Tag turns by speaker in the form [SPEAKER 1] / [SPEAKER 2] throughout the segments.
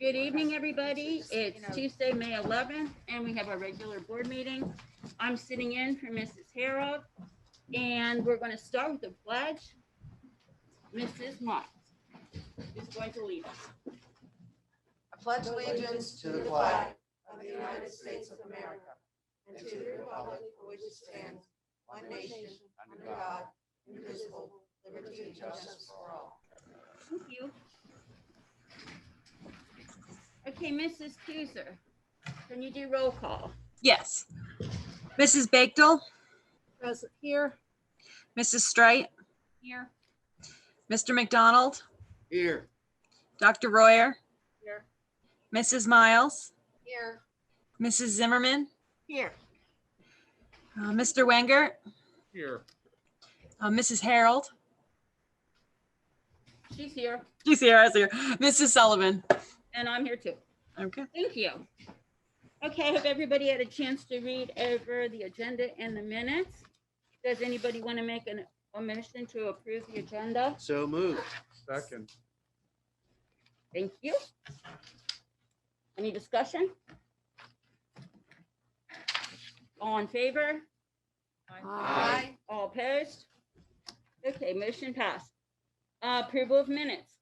[SPEAKER 1] Good evening, everybody. It's Tuesday, May 11th, and we have our regular board meeting. I'm sitting in for Mrs. Harold, and we're going to start with the pledge. Mrs. Mott is going to lead us.
[SPEAKER 2] I pledge allegiance to the flag of the United States of America and to the republic for which it stands, one nation, under God, indivisible, liberty and justice for all.
[SPEAKER 1] Thank you. Okay, Mrs. Kuzer, can you do roll call?
[SPEAKER 3] Yes. Mrs. Bagdell,
[SPEAKER 2] Present here.
[SPEAKER 3] Mrs. Strite,
[SPEAKER 1] Here.
[SPEAKER 3] Mr. McDonald,
[SPEAKER 4] Here.
[SPEAKER 3] Dr. Royer,
[SPEAKER 1] Here.
[SPEAKER 3] Mrs. Miles,
[SPEAKER 2] Here.
[SPEAKER 3] Mrs. Zimmerman,
[SPEAKER 1] Here.
[SPEAKER 3] Mr. Wengert,
[SPEAKER 4] Here.
[SPEAKER 3] Mrs. Harold.
[SPEAKER 1] She's here,
[SPEAKER 3] She's here, I see her. Mrs. Sullivan.
[SPEAKER 1] and I'm here too.
[SPEAKER 3] Okay.
[SPEAKER 1] Thank you. Okay, I hope everybody had a chance to read over the agenda and the minutes. Does anybody want to make a motion to approve the agenda?
[SPEAKER 4] So moved. Second.
[SPEAKER 1] Thank you. Any discussion? All in favor?
[SPEAKER 2] Aye.
[SPEAKER 1] All opposed? Okay, motion passed. Approval of minutes.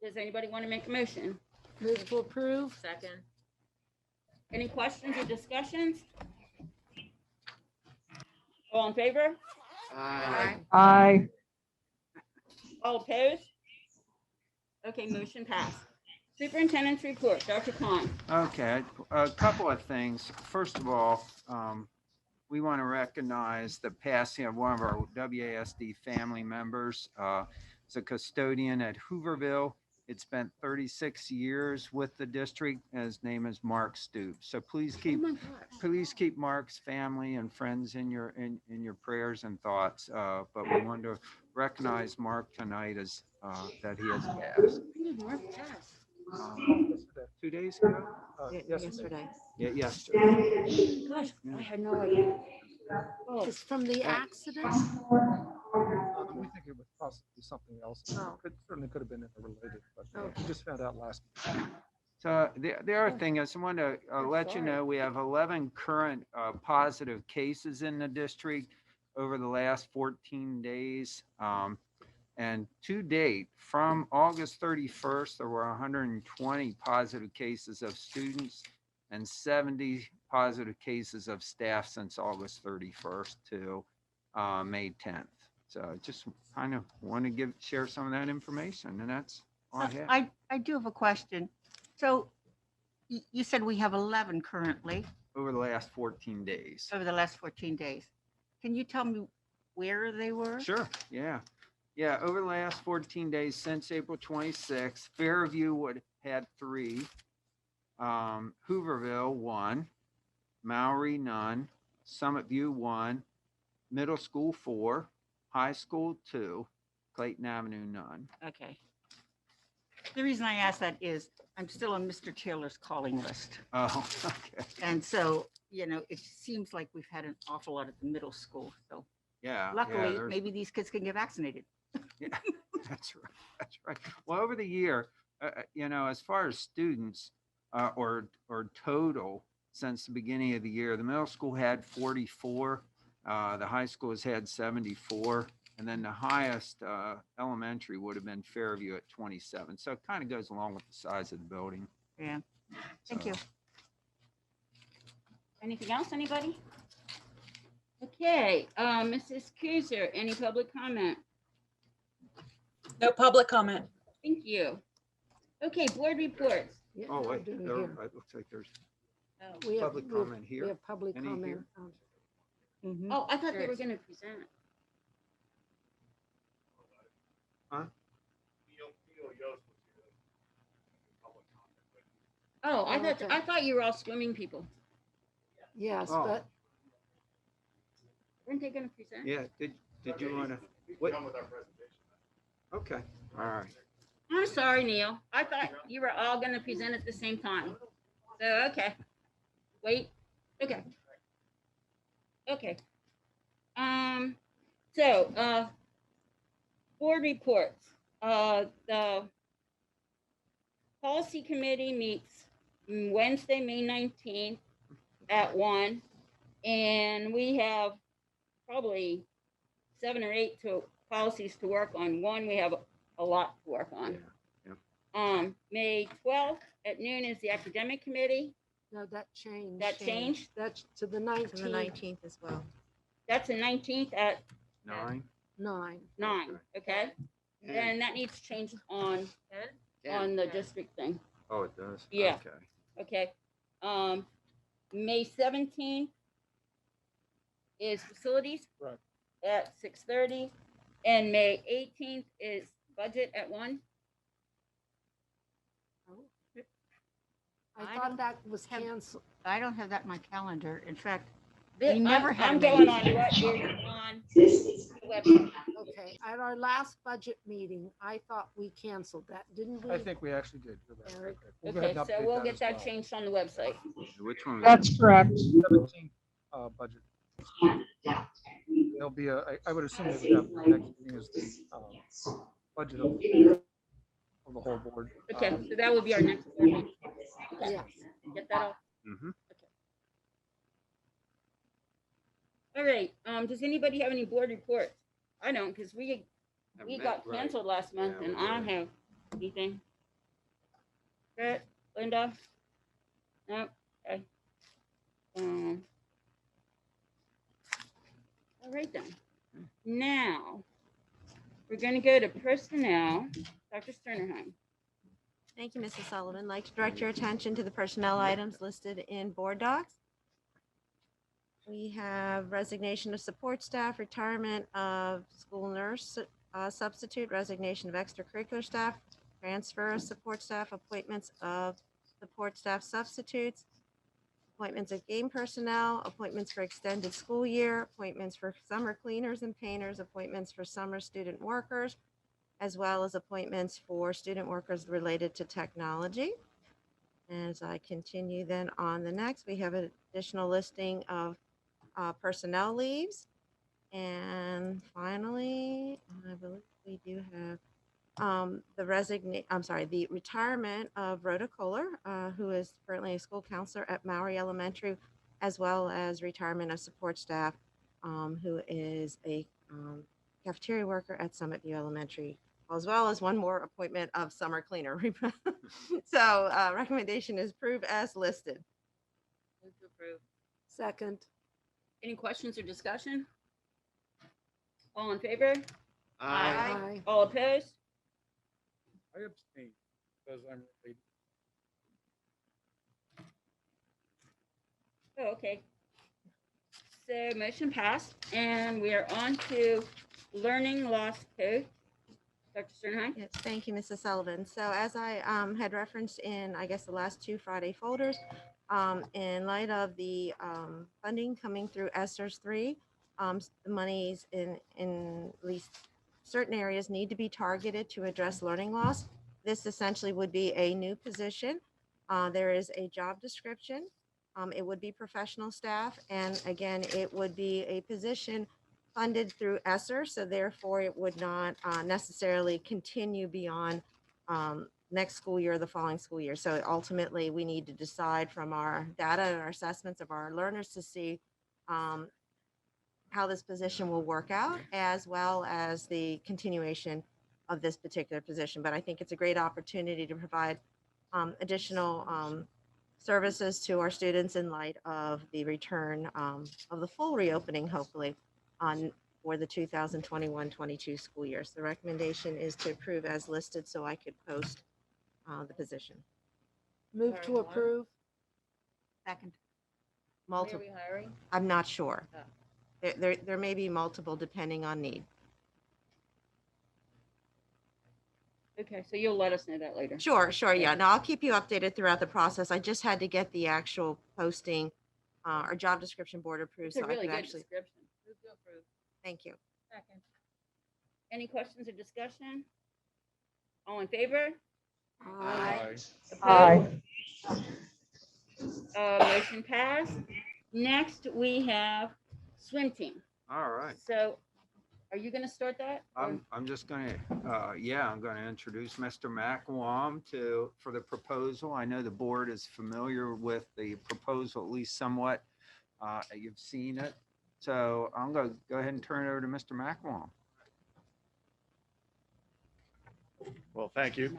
[SPEAKER 1] Does anybody want to make a motion?
[SPEAKER 2] Move to approve.
[SPEAKER 1] Second. Any questions or discussions? All in favor?
[SPEAKER 4] Aye.
[SPEAKER 2] Aye.
[SPEAKER 1] All opposed? Okay, motion passed. Superintendent's report, Dr. Khan.
[SPEAKER 5] Okay, a couple of things. First of all, we want to recognize the passing of one of our WASD family members. It's a custodian at Hooverville. It spent 36 years with the district, and his name is Mark Stoops. So please keep Mark's family and friends in your prayers and thoughts. But we wanted to recognize Mark tonight as that he has passed. 2 days ago?
[SPEAKER 2] Yesterday.
[SPEAKER 5] Yeah, yesterday.
[SPEAKER 1] Gosh, I had no idea. Oh,
[SPEAKER 2] It's from the accident?
[SPEAKER 6] We think it was possibly something else.
[SPEAKER 2] Oh.
[SPEAKER 6] Certainly could have been interrelated, but
[SPEAKER 2] Oh.
[SPEAKER 6] we just found out last week.
[SPEAKER 5] So the other thing is I want to let you know, we have 11 current positive cases in the district over the last 14 days. And to date, from August 31st, there were 120 positive cases of students and 70 positive cases of staff since August 31st to May 10th. So just kind of want to share some of that information, and that's all I have.
[SPEAKER 7] I do have a question. So you said we have 11 currently
[SPEAKER 5] Over the last 14 days.
[SPEAKER 7] over the last 14 days. Can you tell me where they were?
[SPEAKER 5] Sure, yeah. Yeah, over the last 14 days since April 26th, Fairview had 3, Hooverville 1, Maury none, Summit View 1, Middle School 4, High School 2, Clayton Avenue none.
[SPEAKER 7] Okay. The reason I ask that is I'm still on Mr. Taylor's calling list.
[SPEAKER 5] Oh, okay.
[SPEAKER 7] And so, it seems like we've had an awful lot at the middle school. So
[SPEAKER 5] Yeah.
[SPEAKER 7] luckily,
[SPEAKER 5] there's-
[SPEAKER 7] maybe these kids can get vaccinated.
[SPEAKER 5] Yeah, that's right. That's right. Well, over the year, as far as students or total since the beginning of the year, the middle school had 44, the high school has had 74, and then the highest elementary would have been Fairview at 27. So it kind of goes along with the size of the building.
[SPEAKER 7] Yeah. Thank you.
[SPEAKER 1] anything else, anybody? Okay, Mrs. Kuzer, any public comment?
[SPEAKER 3] No public comment.
[SPEAKER 1] Thank you. Okay, board reports.
[SPEAKER 5] Oh, wait, it looks like there's
[SPEAKER 2] We have
[SPEAKER 5] public comment here.
[SPEAKER 2] We have public
[SPEAKER 5] Any
[SPEAKER 2] comment.
[SPEAKER 5] here?
[SPEAKER 7] Mhm.
[SPEAKER 1] Oh, I thought they were gonna present.
[SPEAKER 5] Huh?
[SPEAKER 1] Oh, I
[SPEAKER 2] Okay.
[SPEAKER 1] thought you were all swimming people.
[SPEAKER 2] Yes,
[SPEAKER 5] Oh.
[SPEAKER 2] but
[SPEAKER 1] Weren't they gonna present?
[SPEAKER 5] Yeah, did you want to? Okay, all right.
[SPEAKER 1] I'm sorry, Neil. I thought you were all gonna present at the same time. So, okay. Wait, okay. Okay. Board reports. The Policy Committee meets Wednesday, May 19th at 1. And we have probably 7 or 8 policies to work on. One, we have a lot to work on. May 12th at noon is the Academic Committee.
[SPEAKER 8] No, that changed.
[SPEAKER 1] That changed.
[SPEAKER 8] That's to the
[SPEAKER 2] To the
[SPEAKER 8] 19th,
[SPEAKER 2] 19th as well.
[SPEAKER 1] That's the 19th at
[SPEAKER 5] 9.
[SPEAKER 8] 9.
[SPEAKER 1] 9. Okay. Then that needs changed on the district thing.
[SPEAKER 5] Oh, it does?
[SPEAKER 1] Yeah.
[SPEAKER 5] Okay.
[SPEAKER 1] Okay. May 17th is facilities
[SPEAKER 6] Right.
[SPEAKER 1] at 6:30, and May 18th is budget at 1.
[SPEAKER 8] I
[SPEAKER 7] I
[SPEAKER 8] thought
[SPEAKER 7] don't
[SPEAKER 8] that was
[SPEAKER 7] have-
[SPEAKER 8] canceled.
[SPEAKER 7] I don't have that in my calendar. In fact,
[SPEAKER 1] Thi-
[SPEAKER 7] We never
[SPEAKER 1] I'm-
[SPEAKER 7] had a
[SPEAKER 1] I'm going on
[SPEAKER 7] meeting.
[SPEAKER 1] what is on the website.
[SPEAKER 8] Okay, at our last budget meeting, I thought we canceled that, didn't we?
[SPEAKER 6] I think we actually did. You're right.
[SPEAKER 8] Eric?
[SPEAKER 6] We'll go ahead
[SPEAKER 1] Okay,
[SPEAKER 6] and
[SPEAKER 1] so
[SPEAKER 6] update
[SPEAKER 1] we'll
[SPEAKER 6] that
[SPEAKER 1] get
[SPEAKER 6] as
[SPEAKER 1] that
[SPEAKER 6] well.
[SPEAKER 1] changed on the website.
[SPEAKER 5] Which one?
[SPEAKER 6] That's correct. 17 budget. There'll be I would assume they would have the next meeting is the budget of the whole board.
[SPEAKER 1] Okay, so that will be our next board meeting.
[SPEAKER 8] Yes.
[SPEAKER 1] Get that off.
[SPEAKER 5] Mm-hmm.
[SPEAKER 1] All right, does anybody have any board reports? I don't, because we got canceled last month
[SPEAKER 5] Yeah,
[SPEAKER 1] and
[SPEAKER 5] we
[SPEAKER 1] I don't
[SPEAKER 5] did.
[SPEAKER 1] have anything. Brett, Linda? No, okay. All right then. Now, we're gonna go to personnel. Dr. Sternerheim.
[SPEAKER 2] Thank you, Mrs. Sullivan. I'd like to direct your attention to the personnel items listed in board docs. We have resignation of support staff, retirement of school nurse substitute, resignation of extracurricular staff, transfer of support staff, appointments of support staff substitutes, appointments of game personnel, appointments for extended school year, appointments for summer cleaners and painters, appointments for summer student workers, as well as appointments for student workers related to technology. As I continue then on the next, we have an additional listing of personnel leaves. And finally, I believe we do have the retirement of Rhoda Kohler, who is currently a school counselor at Maury Elementary, as well as retirement of support staff, who is a cafeteria worker at Summit View Elementary, as well as one more appointment of summer cleaner. So recommendation is approve as listed.
[SPEAKER 1] Move to approve.
[SPEAKER 8] Second.
[SPEAKER 1] Any questions or discussion? All in favor?
[SPEAKER 8] Aye.
[SPEAKER 1] All opposed?
[SPEAKER 6] I abstain because I'm related.
[SPEAKER 1] Oh, okay. So motion passed, and we are on to learning loss code. Dr. Sternheim?
[SPEAKER 2] Yes, thank you, Mrs. Sullivan. So as I had referenced in, I guess, the last 2 Friday folders, in light of the funding coming through ESSERS 3, the monies in at least certain areas need to be targeted to address learning loss. This essentially would be a new position. There is a job description. It would be professional staff. And again, it would be a position funded through ESSER, so therefore it would not necessarily continue beyond next school year or the following school year. So ultimately, we need to decide from our data and our assessments of our learners to see how this position will work out, as well as the continuation of this particular position. But I think it's a great opportunity to provide additional services to our students in light of the return of the full reopening, hopefully, for the 2021-22 school year. So the recommendation is to approve as listed so I could post the position.
[SPEAKER 8] Move to approve.
[SPEAKER 7] second.
[SPEAKER 1] Where are
[SPEAKER 2] Multiple,
[SPEAKER 1] we hiring?
[SPEAKER 2] I'm not sure.
[SPEAKER 1] Oh.
[SPEAKER 2] There may be multiple depending on need.
[SPEAKER 1] Okay, so you'll let us know that later.
[SPEAKER 2] Sure, yeah. No, I'll keep you updated throughout the process. I just had to get the actual posting or job description board approved
[SPEAKER 1] It's a
[SPEAKER 2] so I
[SPEAKER 1] really
[SPEAKER 2] could
[SPEAKER 1] good
[SPEAKER 2] actually,
[SPEAKER 1] description. Move to approve.
[SPEAKER 2] thank you.
[SPEAKER 1] Second. Any questions or discussion? All in favor?
[SPEAKER 8] Aye.
[SPEAKER 1] Opposed? Motion passed. Next, we have swim team.
[SPEAKER 5] All right.
[SPEAKER 1] So Are you gonna start that? or-
[SPEAKER 5] I'm just gonna, I'm gonna introduce Mr. McWam for the proposal. I know the board is familiar with the proposal, at least somewhat. You've seen it. So I'm gonna go ahead and turn it over to Mr. McWam.
[SPEAKER 9] Well, thank you.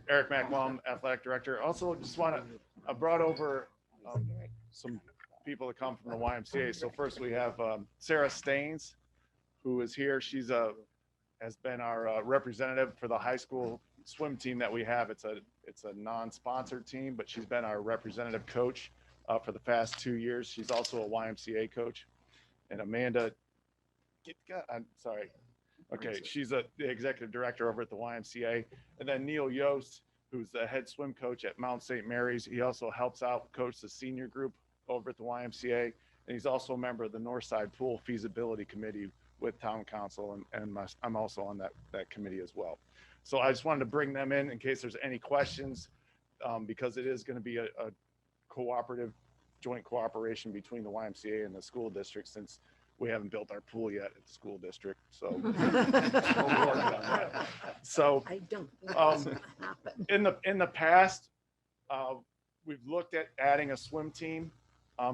[SPEAKER 9] Eric McWam, Athletic Director. Also, just want to, I brought over some people that come from the YMCA. So first we have Sarah Staines, who is here. She's has been our representative for the high school swim team that we have. It's a non-sponsored team, but she's been our representative coach for the past 2 years. She's also a YMCA coach. And Amanda, I'm sorry. Okay, she's the executive director over at the YMCA. And then Neil Yost, who's the head swim coach at Mount St. Mary's. He also helps out coach the senior group over at the YMCA. And he's also a member of the Northside Pool Feasibility Committee with Town Council. And I'm also on that committee as well. So I just wanted to bring them in case there's any questions, because it is going to be a cooperative, joint cooperation between the YMCA and the school district, since we haven't built our pool yet at the school district. So, we'll work on that. So
[SPEAKER 8] I don't think that's gonna happen.
[SPEAKER 9] in the past, we've looked at adding a swim team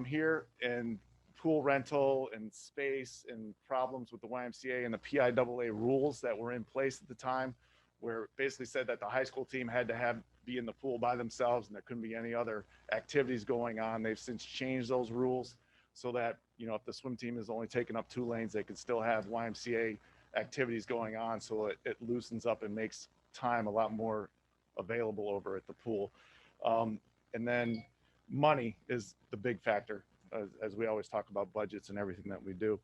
[SPEAKER 9] here, and pool rental and space and problems with the YMCA and the PIAA rules that were in place at the time, where it basically said that the high school team had to be in the pool by themselves and there couldn't be any other activities going on. They've since changed those rules so that, if the swim team is only taking up 2 lanes, they can still have YMCA activities going on. So it loosens up and makes time a lot more available over at the pool. And then money is the big factor, as we always talk about budgets and everything that we do.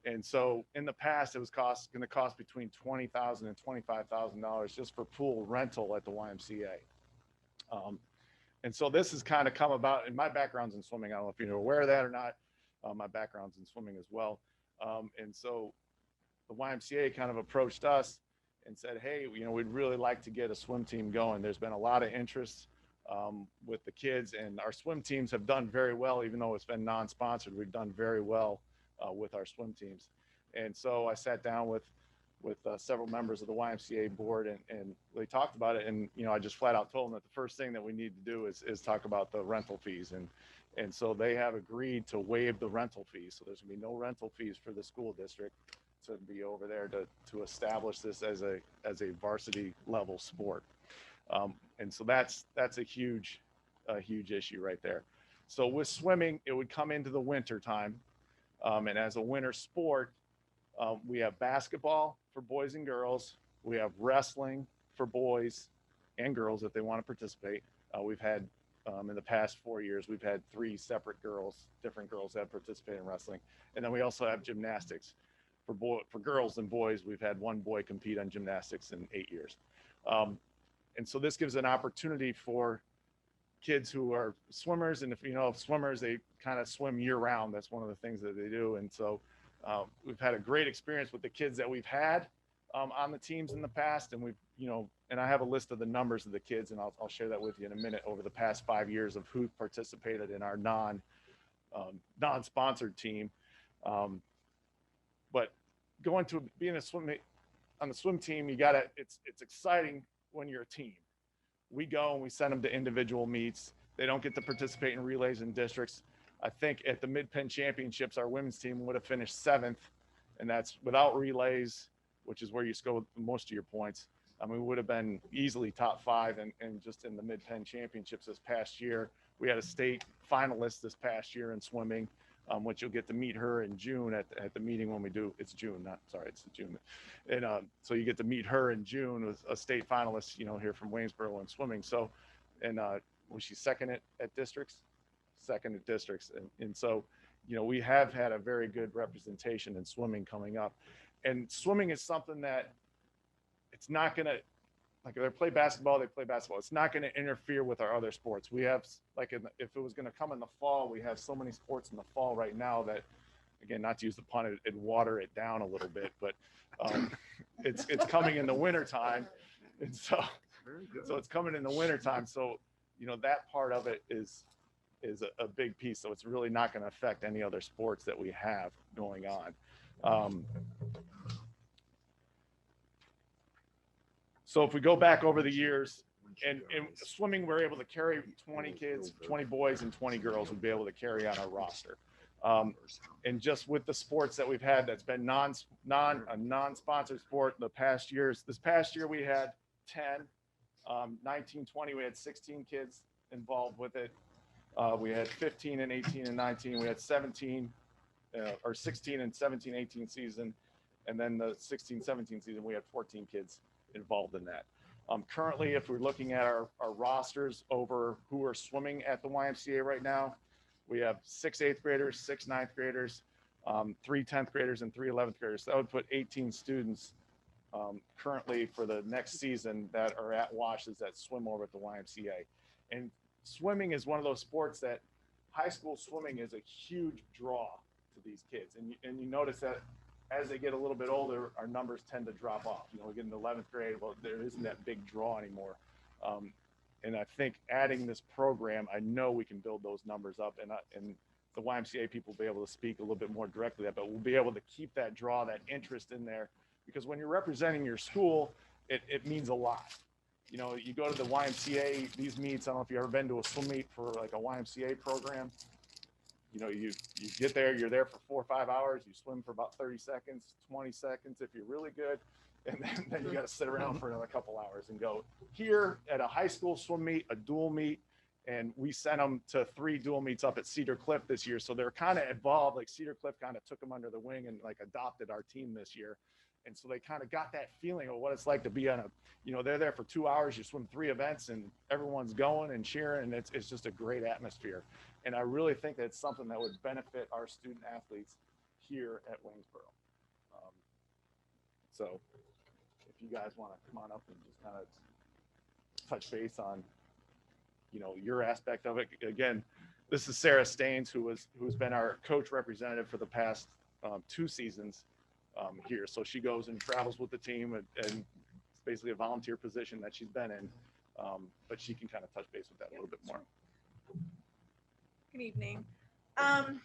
[SPEAKER 9] And so in the past, it was going to cost between $20,000 and $25,000 just for pool rental at the YMCA. And so this has kind of come about, and my background's in swimming. I don't know if you're aware of that or not. My background's in swimming as well. And so the YMCA kind of approached us and said, hey, we'd really like to get a swim team going. There's been a lot of interest with the kids, and our swim teams have done very well, even though it's been non-sponsored. We've done very well with our swim teams. And so I sat down with several members of the YMCA board, and they talked about it. And, I just flat out told them that the first thing that we need to do is talk about the rental fees. And so they have agreed to waive the rental fees. So there's gonna be no rental fees for the school district to be over there to establish this as a varsity level sport. And so that's a huge issue right there. So with swimming, it would come into the winter time. And as a winter sport, we have basketball for boys and girls. We have wrestling for boys and girls if they want to participate. We've had, in the past 4 years, we've had 3 separate different girls that participate in wrestling. And then we also have gymnastics. For girls and boys, we've had 1 boy compete on gymnastics in 8 years. And so this gives an opportunity for kids who are swimmers. And if swimmers, they kind of swim year round. That's one of the things that they do. And so we've had a great experience with the kids that we've had on the teams in the past. And and I have a list of the numbers of the kids, and I'll share that with you in a minute, over the past 5 years of who participated in our non-sponsored team. But going to being on the swim team, it's exciting when you're a team. We go and we send them to individual meets. They don't get to participate in relays and districts. I think at the Mid-Penn Championships, our women's team would have finished 7th, and that's without relays, which is where you score most of your points. We would have been easily top 5, and just in the Mid-Penn Championships this past year. We had a state finalist this past year in swimming, which you'll get to meet her in June at the meeting when we do. It's June, it's June. And so you get to meet her in June with a state finalist, here from Waynesboro in swimming. So, and was she second at districts? Second at districts. And so, we have had a very good representation in swimming coming up. And swimming is something that it's not going to, like, if they play basketball, they play basketball. It's not going to interfere with our other sports. We have, like, if it was going to come in the fall, we have so many sports in the fall right now that, again, not to use the pun, it'd water it down a little bit, but it's coming in the winter time. And so it's coming in the winter time. So, that part of it is a big piece. So it's really not going to affect any other sports that we have going on. So if we go back over the years, and swimming, we're able to carry 20 kids, 20 boys and 20 girls would be able to carry on our roster. And just with the sports that we've had, that's been a non-sponsored sport the past years. This past year we had 10, 19, 20, we had 16 kids involved with it. We had 15 and 18 and 19. We had 17 or 16 and 17, 18 season. And then the 16, 17 season, we had 14 kids involved in that. Currently, if we're looking at our rosters over who are swimming at the YMCA right now, we have 6 8th graders, 6 9th graders, 3 10th graders, and 3 11th graders. That would put 18 students currently for the next season that are at washes that swim over at the YMCA. And swimming is one of those sports that high school swimming is a huge draw to these kids. And you notice that as they get a little bit older, our numbers tend to drop off. We get in the 11th grade, well, there isn't that big draw anymore. And I think adding this program, I know we can build those numbers up, and the YMCA people will be able to speak a little bit more directly to that, but we'll be able to keep that draw, that interest in there, because when you're representing your school, it means a lot. You go to the YMCA, these meets, I don't know if you've ever been to a swim meet for like a YMCA program. You get there, you're there for 4 or 5 hours, you swim for about 30 seconds, 20 seconds if you're really good, and then you got to sit around for another couple hours and go. Here at a high school swim meet, a dual meet, and we sent them to 3 dual meets up at Cedar Cliff this year, so they're kind of involved. Like Cedar Cliff kind of took them under the wing and like adopted our team this year, and so they kind of got that feeling of what it's like to be on a, they're there for 2 hours, you swim 3 events, and everyone's going and cheering, and it's just a great atmosphere. And I really think that it's something that would benefit our student athletes here at Waynesboro. So if you guys want to come on up and just kind of touch base on, your aspect of it. Again, this is Sarah Staines, who's been our coach representative for the past 2 seasons here. So she goes and travels with the team, and it's basically a volunteer position that she's been in. But she can kind of touch base with that a little bit more.
[SPEAKER 10] Good evening. And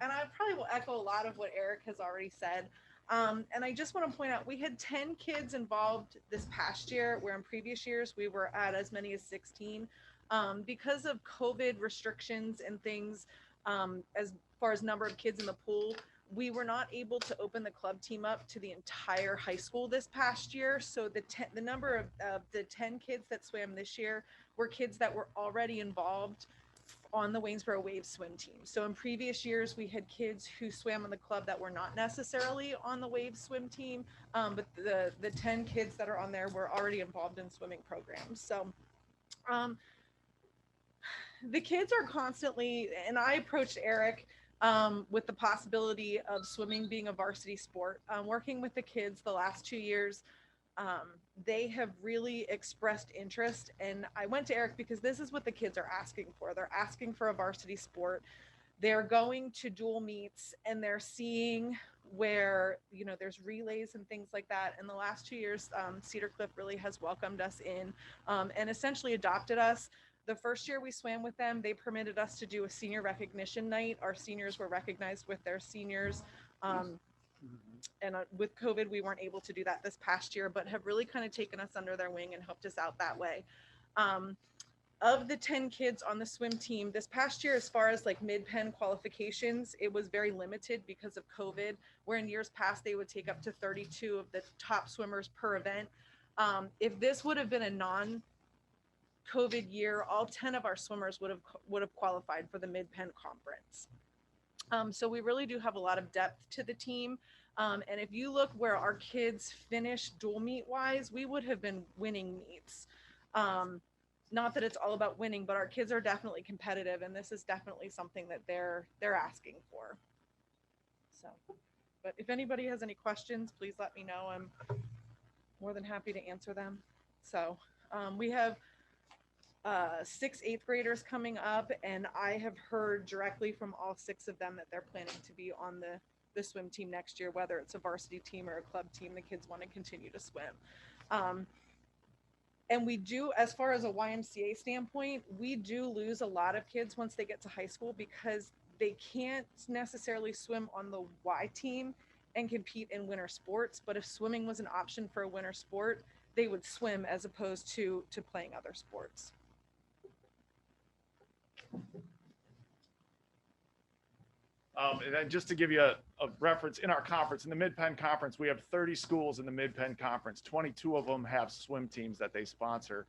[SPEAKER 10] I probably will echo a lot of what Eric has already said. And I just want to point out, we had 10 kids involved this past year, where in previous years we were at as many as 16. Because of COVID restrictions and things, as far as number of kids in the pool, we were not able to open the club team up to the entire high school this past year. So the number of the 10 kids that swam this year were kids that were already involved on the Waynesboro Waves swim team. So in previous years, we had kids who swam on the club that were not necessarily on the Waves swim team, but the 10 kids that are on there were already involved in swimming programs. So the kids are constantly, and I approached Eric with the possibility of swimming being a varsity sport. Working with the kids the last 2 years, they have really expressed interest, and I went to Eric because this is what the kids are asking for. They're asking for a varsity sport. They're going to dual meets, and they're seeing where there's relays and things like that. In the last 2 years, Cedar Cliff really has welcomed us in and essentially adopted us. The first year we swam with them, they permitted us to do a senior recognition night. Our seniors were recognized with their seniors. And with COVID, we weren't able to do that this past year, but have really kind of taken us under their wing and helped us out that way. Of the 10 kids on the swim team this past year, as far as like mid-pen qualifications, it was very limited because of COVID, where in years past, they would take up to 32 of the top swimmers per event. If this would have been a non-COVID year, all 10 of our swimmers would have qualified for the mid-pen conference. So we really do have a lot of depth to the team. And if you look where our kids finished dual meet wise, we would have been winning meets. Not that it's all about winning, but our kids are definitely competitive, and this is definitely something that they're asking for. So, but if anybody has any questions, please let me know. I'm more than happy to answer them. So we have 6 8th graders coming up, and I have heard directly from all 6 of them that they're planning to be on the swim team next year, whether it's a varsity team or a club team. The kids want to continue to swim. And we do, as far as a YMCA standpoint, we do lose a lot of kids once they get to high school because they can't necessarily swim on the Y team and compete in winter sports. But if swimming was an option for a winter sport, they would swim as opposed to playing other sports.
[SPEAKER 9] And then just to give you a reference, in our conference, in the Mid-Penn Conference, we have 30 schools in the Mid-Penn Conference. 22 of them have swim teams that they sponsor.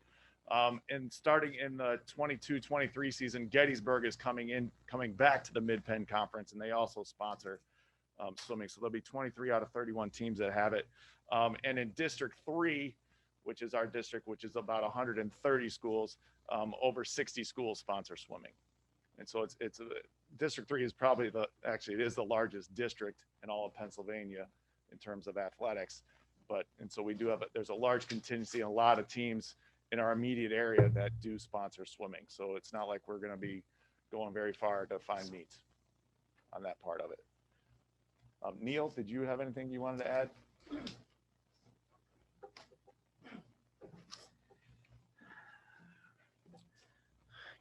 [SPEAKER 9] And starting in the 22-23 season, Gettysburg is coming back to the Mid-Penn Conference, and they also sponsor swimming. So there'll be 23 out of 31 teams that have it. And in District 3, which is our district, which is about 130 schools, over 60 schools sponsor swimming. And so it's District 3 is probably it is the largest district in all of Pennsylvania in terms of athletics. And so we do there's a large contingency and a lot of teams in our immediate area that do sponsor swimming. So it's not like we're going to be going very far to find meets on that part of it. Neil, did you have anything you wanted to add?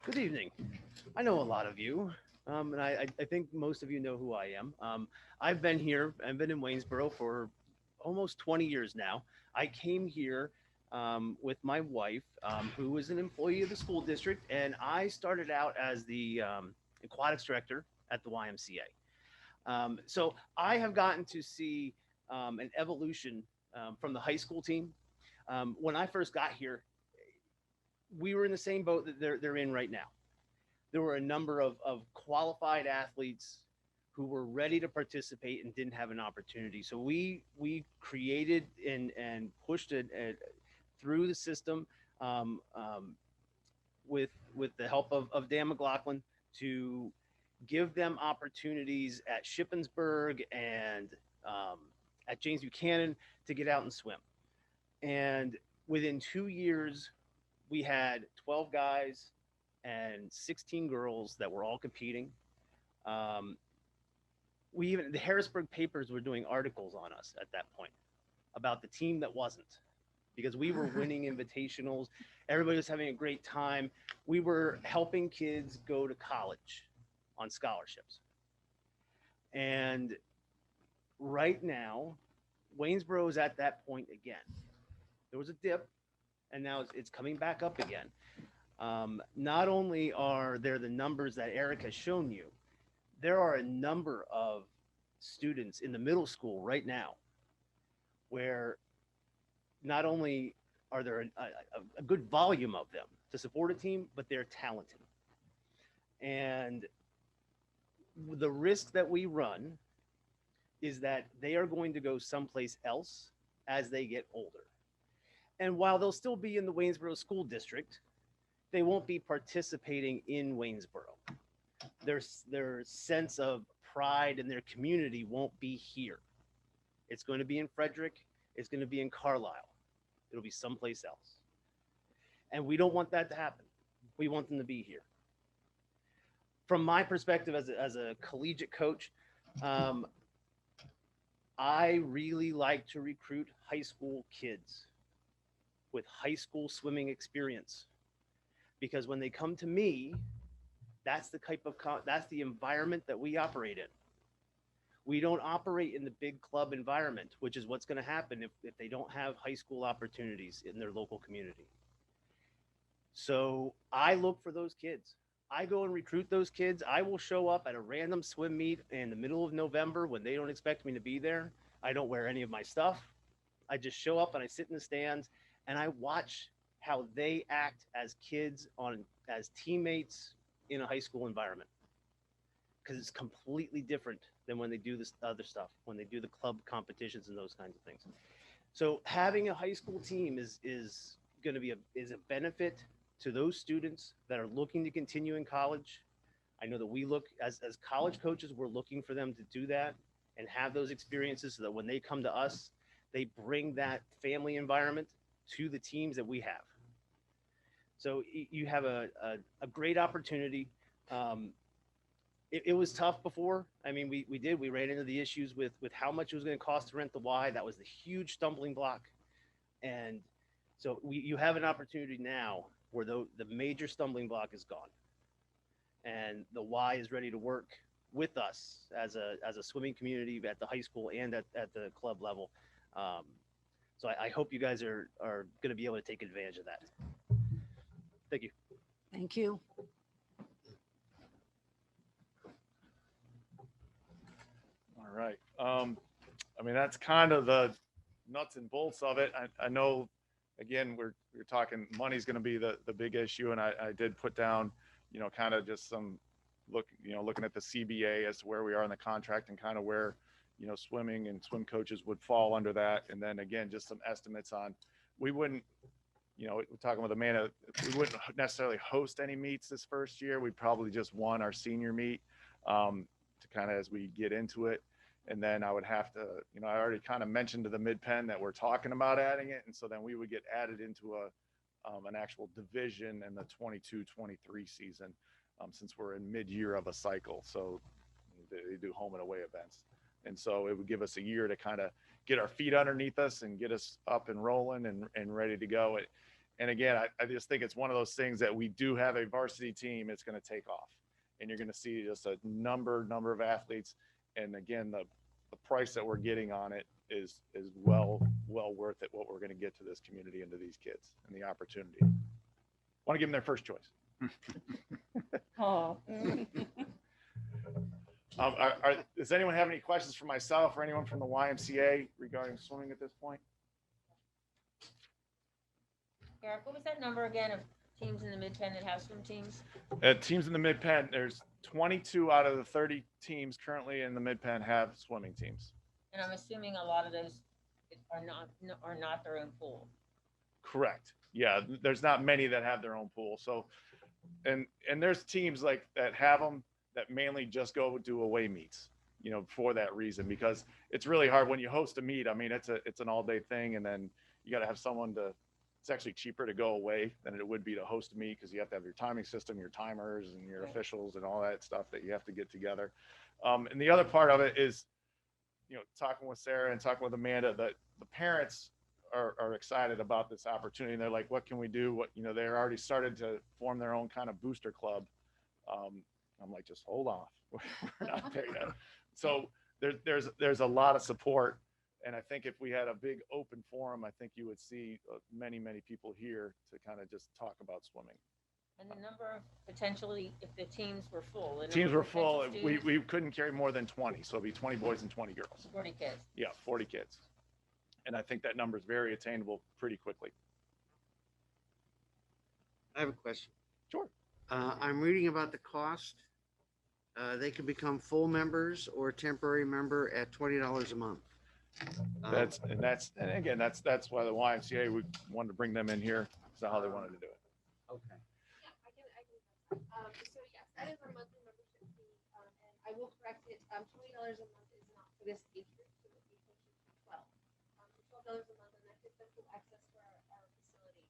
[SPEAKER 11] Good evening. I know a lot of you, and I think most of you know who I am. I've been in Waynesboro for almost 20 years now. I came here with my wife, who is an employee of the school district, and I started out as the aquatics director at the YMCA. So I have gotten to see an evolution from the high school team. When I first got here, we were in the same boat that they're in right now. There were a number of qualified athletes who were ready to participate and didn't have an opportunity. So we created and pushed it through the system with the help of Dan McLaughlin to give them opportunities at Shippensburg and at James Buchanan to get out and swim. And within 2 years, we had 12 guys and 16 girls that were all competing. The Harrisburg papers were doing articles on us at that point about the team that wasn't, because we were winning invitationals. Everybody was having a great time. We were helping kids go to college on scholarships. And right now, Waynesboro is at that point again. There was a dip, and now it's coming back up again. Not only are there the numbers that Eric has shown you, there are a number of students in the middle school right now where not only are there a good volume of them to support a team, but they're talented. And the risk that we run is that they are going to go someplace else as they get older. And while they'll still be in the Waynesboro School District, they won't be participating in Waynesboro. Their sense of pride in their community won't be here. It's going to be in Frederick. It's going to be in Carlisle. It'll be someplace else. And we don't want that to happen. We want them to be here. From my perspective as a collegiate coach, I really like to recruit high school kids with high school swimming experience, because when they come to me, that's the environment that we operate in. We don't operate in the big club environment, which is what's going to happen if they don't have high school opportunities in their local community. So I look for those kids. I go and recruit those kids. I will show up at a random swim meet in the middle of November when they don't expect me to be there. I don't wear any of my stuff. I just show up and I sit in the stands and I watch how they act as kids as teammates in a high school environment, because it's completely different than when they do this other stuff, when they do the club competitions and those kinds of things. So having a high school team is going to be a benefit to those students that are looking to continue in college. I know that we look as college coaches, we're looking for them to do that and have those experiences so that when they come to us, they bring that family environment to the teams that we have. So you have a great opportunity. It was tough before. I mean, we ran into the issues with how much it was going to cost to rent the Y. That was the huge stumbling block. And so you have an opportunity now where the major stumbling block is gone. And the Y is ready to work with us as a swimming community at the high school and at the club level. So I hope you guys are going to be able to take advantage of that. Thank you.
[SPEAKER 8] Thank you.
[SPEAKER 9] All right. I mean, that's kind of the nuts and bolts of it. I know, again, we're talking money's going to be the big issue. And I did put down, kind of just some looking at the CBA as to where we are in the contract and kind of where, swimming and swim coaches would fall under that. And then again, just some estimates on, we wouldn't, we're talking with Amanda, we wouldn't necessarily host any meets this first year. We'd probably just one our senior meet to kind of as we get into it. And then I would have to, I already kind of mentioned to the mid-pen that we're talking about adding it. And so then we would get added into an actual division in the 22-23 season since we're in mid-year of a cycle. So they do home and away events. And so it would give us a year to kind of get our feet underneath us and get us up and rolling and ready to go. And again, I just think it's one of those things that we do have a varsity team. It's going to take off. And you're going to see just a number of athletes. And again, the price that we're getting on it is well worth it, what we're going to get to this community and to these kids and the opportunity. Want to give them their first choice.
[SPEAKER 1] Oh.
[SPEAKER 9] Does anyone have any questions for myself or anyone from the YMCA regarding swimming at this point?
[SPEAKER 12] Eric, what was that number again of teams in the mid-pen that have swim teams?
[SPEAKER 9] Teams in the mid-pen, there's 22 out of the 30 teams currently in the mid-pen have swimming teams.
[SPEAKER 12] And I'm assuming a lot of those are not their own pool.
[SPEAKER 9] Correct. Yeah, there's not many that have their own pool. So, and there's teams like that have them that mainly just go do away meets, for that reason, because it's really hard when you host a meet. I mean, it's an all-day thing, and then you got to have someone to. It's actually cheaper to go away than it would be to host a meet because you have to have your timing system, your timers, and your officials, and all that stuff that you have to get together. And the other part of it is, talking with Sarah and talking with Amanda, that the parents are excited about this opportunity. And they're like, what can we do? They're already started to form their own kind of booster club. I'm like, just hold on. We're not there yet. So there's a lot of support. And I think if we had a big open forum, I think you would see many people here to kind of just talk about swimming.
[SPEAKER 12] And the number of potentially, if the teams were full. The
[SPEAKER 9] Teams
[SPEAKER 12] number
[SPEAKER 9] were
[SPEAKER 12] of
[SPEAKER 9] full.
[SPEAKER 12] potential
[SPEAKER 9] We
[SPEAKER 12] students,
[SPEAKER 9] couldn't carry more than 20. So it'd be 20 boys and 20 girls.
[SPEAKER 12] 40 kids.
[SPEAKER 9] Yeah, 40 kids. And I think that number is very attainable pretty quickly.
[SPEAKER 13] I have a question.
[SPEAKER 9] Sure.
[SPEAKER 13] I'm reading about the cost. They can become full members or a temporary member at $20 a month.
[SPEAKER 9] And again, that's why the YMCA, we wanted to bring them in here. That's how they wanted to do it.
[SPEAKER 13] Okay.
[SPEAKER 14] Yeah, I can. So yes, that is our monthly membership fee, and I will correct it. $20 a month is not for this age group, so it would be closer to 12. $12 a month, and that gives them full access to our facility,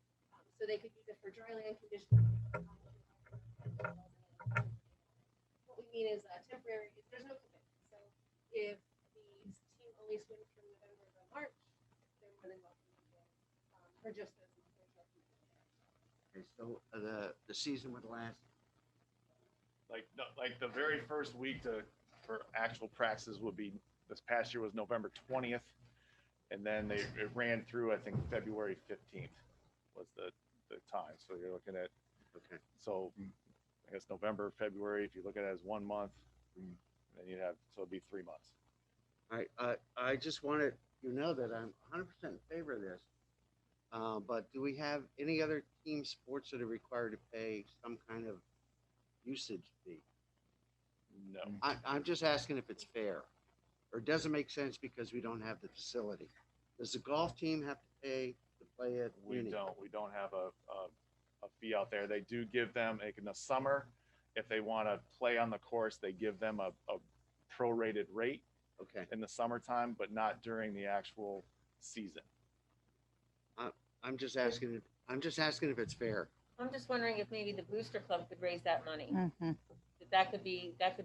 [SPEAKER 14] so they could use it for dry land conditioning. What we mean is temporary. There's no commitment. So if the team only swims from November to March, they're more than welcome to join for just those months.
[SPEAKER 13] Okay, so the season would last.
[SPEAKER 9] Like the very first week for actual practices would be, this past year was November 20th. And then it ran through, I think, February 15th was the time. So you're looking at,
[SPEAKER 13] okay.
[SPEAKER 9] So I guess November, February, if you look at it as 1 month, then you'd have, so it'd be 3 months.
[SPEAKER 13] All right. I just wanted you to know that I'm 100% in favor of this. But do we have any other team sports that are required to pay some kind of usage fee?
[SPEAKER 9] No.
[SPEAKER 13] I'm just asking if it's fair, or does it make sense because we don't have the facility? Does the golf team have to pay to play at Uni?
[SPEAKER 9] We don't have a fee out there. They do give them, in the summer, if they want to play on the course, they give them a prorated rate.
[SPEAKER 13] Okay.
[SPEAKER 9] In the summertime, but not during the actual season.
[SPEAKER 13] I'm just asking if it's fair.
[SPEAKER 12] I'm just wondering if maybe the booster club could raise that money.
[SPEAKER 7] Mhm.
[SPEAKER 12] That could be, like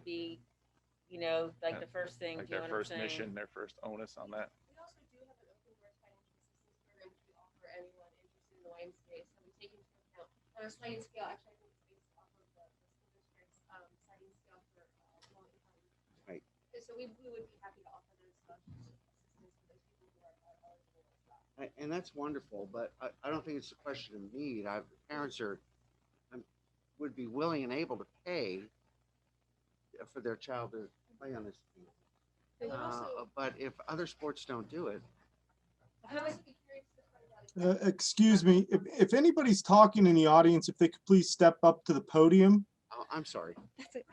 [SPEAKER 12] the first thing.
[SPEAKER 9] Like
[SPEAKER 12] do you know
[SPEAKER 9] their
[SPEAKER 12] what I'm
[SPEAKER 9] first
[SPEAKER 12] saying?
[SPEAKER 9] mission, their first onus on that.
[SPEAKER 14] We also do have an open source financial assistance program which we offer anyone interested in the YMCA. So we take into account on a sliding scale. Actually, I think it's based off of the school district's sliding scale for low income.
[SPEAKER 13] Right.
[SPEAKER 14] So we would be happy to offer those assistance to those people who are eligible as well.
[SPEAKER 13] And that's wonderful, but I don't think it's a question of need. Parents would be willing and able to pay for their child to play on this team.
[SPEAKER 14] It would also-
[SPEAKER 13] But if other sports don't do it,
[SPEAKER 14] I'd also be curious to find out.
[SPEAKER 15] Excuse me, if anybody's talking in the audience, if they could please step up to the podium.
[SPEAKER 13] oh, I'm sorry.
[SPEAKER 16] That's it.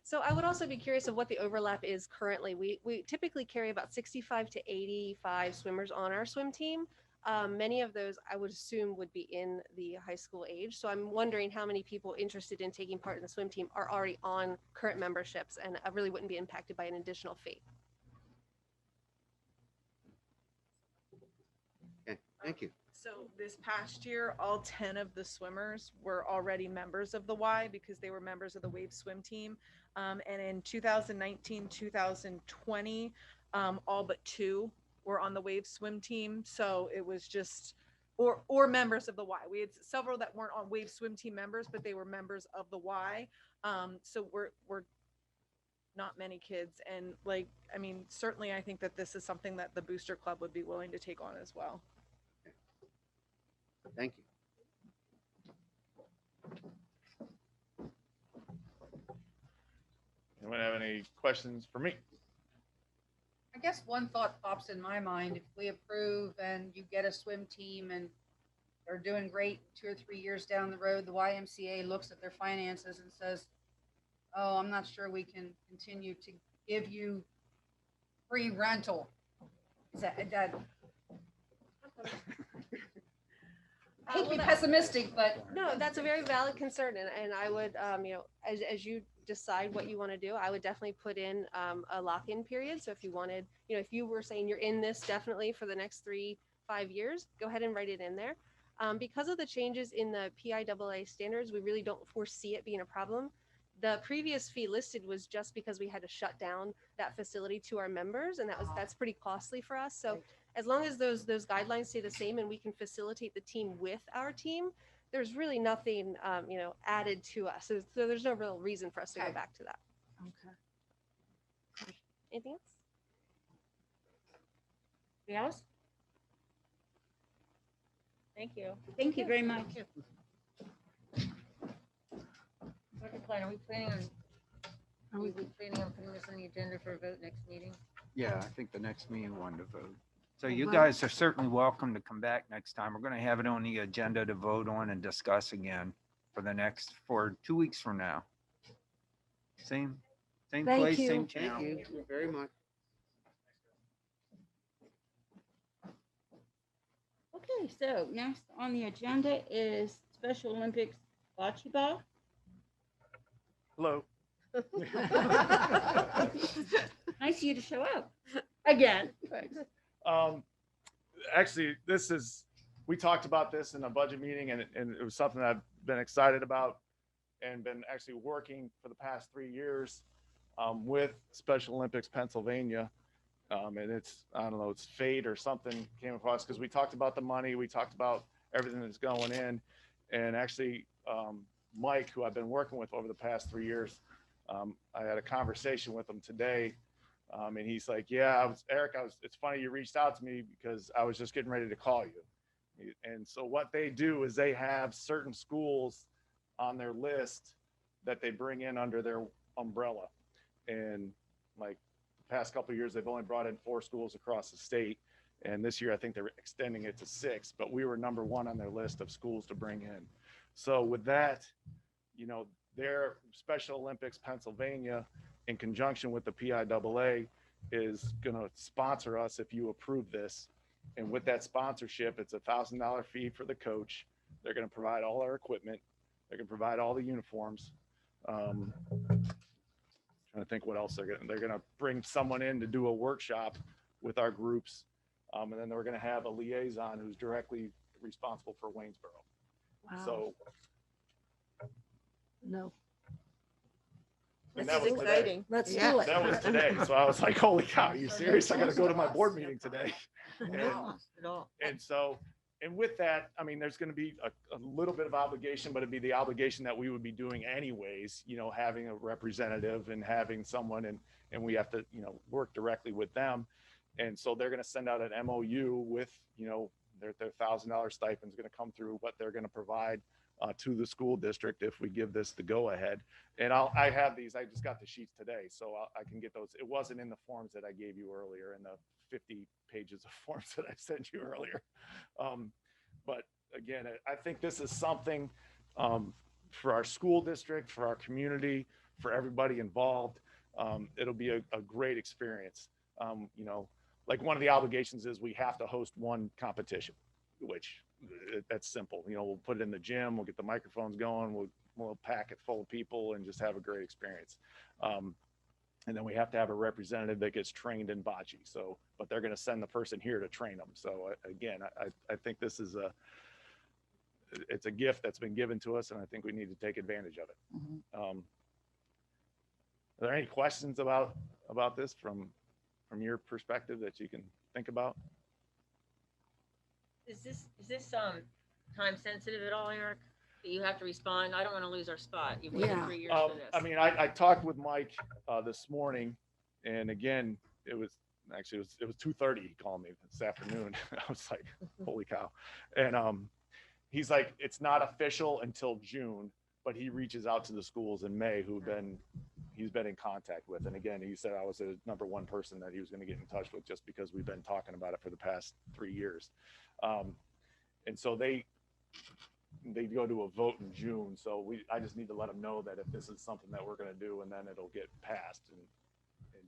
[SPEAKER 16] So I would also be curious of what the overlap is currently. We typically carry about 65 to 85 swimmers on our swim team. Many of those I would assume would be in the high school age. So I'm wondering how many people interested in taking part in the swim team are already on current memberships and really wouldn't be impacted by an additional fee.
[SPEAKER 13] Okay, thank you.
[SPEAKER 10] So this past year, all 10 of the swimmers were already members of the Y because they were members of the Wave swim team. And in 2019, 2020, all but 2 were on the Wave swim team. So it was just, or members of the Y. We had several that weren't on Wave swim team members, but they were members of the Y. So we're not many kids. And certainly I think that this is something that the Booster Club would be willing to take on as well.
[SPEAKER 13] Thank you.
[SPEAKER 9] Anyone have any questions for me?
[SPEAKER 2] I guess one thought pops in my mind. If we approve and you get a swim team and they're doing great 2 or 3 years down the road, the YMCA looks at their finances and says, oh, I'm not sure we can continue to give you free rental. Is that I hate to be pessimistic, but
[SPEAKER 16] No, that's a very valid concern. And I would, as you decide what you want to do, I would definitely put in a lock-in period. So if you wanted, if you were saying you're in this definitely for the next 3-5 years, go ahead and write it in there. Because of the changes in the PIAA standards, we really don't foresee it being a problem. The previous fee listed was just because we had to shut down that facility to our members, and that's pretty costly for us. So as long as those guidelines stay the same and we can facilitate the team with our team, there's really nothing added to us. So there's no real reason for us to go back to that.
[SPEAKER 1] Okay.
[SPEAKER 16] Anything else?
[SPEAKER 1] Anybody else?
[SPEAKER 12] Thank you.
[SPEAKER 1] Thank you very much.
[SPEAKER 12] Dr. Klein, are we planning on putting this on the agenda for a vote next meeting?
[SPEAKER 5] Yeah, I think the next meeting we wanted to vote. So you guys are certainly welcome to come back next time. We're going to have it on the agenda to vote on and discuss again for 2 weeks from now. Same
[SPEAKER 16] Thank
[SPEAKER 5] place,
[SPEAKER 16] you.
[SPEAKER 5] same
[SPEAKER 13] Thank
[SPEAKER 5] channel.
[SPEAKER 13] you very much.
[SPEAKER 1] Okay, so next on the agenda is Special Olympics bocce ball.
[SPEAKER 9] Hello.
[SPEAKER 1] Nice of you to show up again.
[SPEAKER 9] Actually, we talked about this in a budget meeting, and it was something I've been excited about and been actually working for the past 3 years with Special Olympics Pennsylvania. And it's fate or something came across because we talked about the money, we talked about everything that's going in. And actually, Mike, who I've been working with over the past 3 years, I had a conversation with him today. And he's like, yeah, Eric, it's funny you reached out to me because I was just getting ready to call you. And so what they do is they have certain schools on their list that they bring in under their umbrella. And like the past couple of years, they've only brought in 4 schools across the state. And this year, I think they're extending it to 6, but we were number 1 on their list of schools to bring in. So with that, their Special Olympics Pennsylvania, in conjunction with the PIAA, is going to sponsor us if you approve this. And with that sponsorship, it's $1,000 fee for the coach. They're going to provide all our equipment. They're going to provide all the uniforms. Trying to think what else they're going to bring someone in to do a workshop with our groups. And then they're going to have a liaison who's directly responsible for Waynesboro.
[SPEAKER 8] Wow.
[SPEAKER 9] So
[SPEAKER 8] No.
[SPEAKER 9] and
[SPEAKER 8] This
[SPEAKER 9] that
[SPEAKER 8] is
[SPEAKER 9] was
[SPEAKER 8] exciting.
[SPEAKER 9] today.
[SPEAKER 8] Let's do it.
[SPEAKER 9] That was today. So I was like, holy cow, are you serious? I got to go to my board meeting today. And with that, I mean, there's going to be a little bit of obligation, but it'd be the obligation that we would be doing anyways, having a representative and having someone and we have to, work directly with them. And so they're going to send out an MOU with, their $1,000 stipend is going to come through what they're going to provide to the school district if we give this the go ahead. And I have these, I just got the sheets today, so I can get those. It wasn't in the forms that I gave you earlier, in the 50 pages of forms that I sent you earlier. But again, I think this is something for our school district, for our community, for everybody involved. It'll be a great experience. Like one of the obligations is we have to host one competition, which that's simple. We'll put it in the gym, we'll get the microphones going, we'll pack it full of people and just have a great experience. And then we have to have a representative that gets trained in bocce. So, but they're going to send the person here to train them. So again, I think this is it's a gift that's been given to us, and I think we need to take advantage of it. Are there any questions about this from your perspective that you can think about?
[SPEAKER 12] Is this time sensitive at all, Eric? That you have to respond? I don't want to lose our spot. You've waited 3 years for this.
[SPEAKER 9] I mean, I talked with Mike this morning, and again, it was 2:30. He called me this afternoon. I was like, holy cow. And he's like, it's not official until June, but he reaches out to the schools in May he's been in contact with. And again, he said I was the number one person that he was going to get in touch with, just because we've been talking about it for the past 3 years. And so they go to a vote in June. So I just need to let them know that if this is something that we're going to do, and then it'll get passed in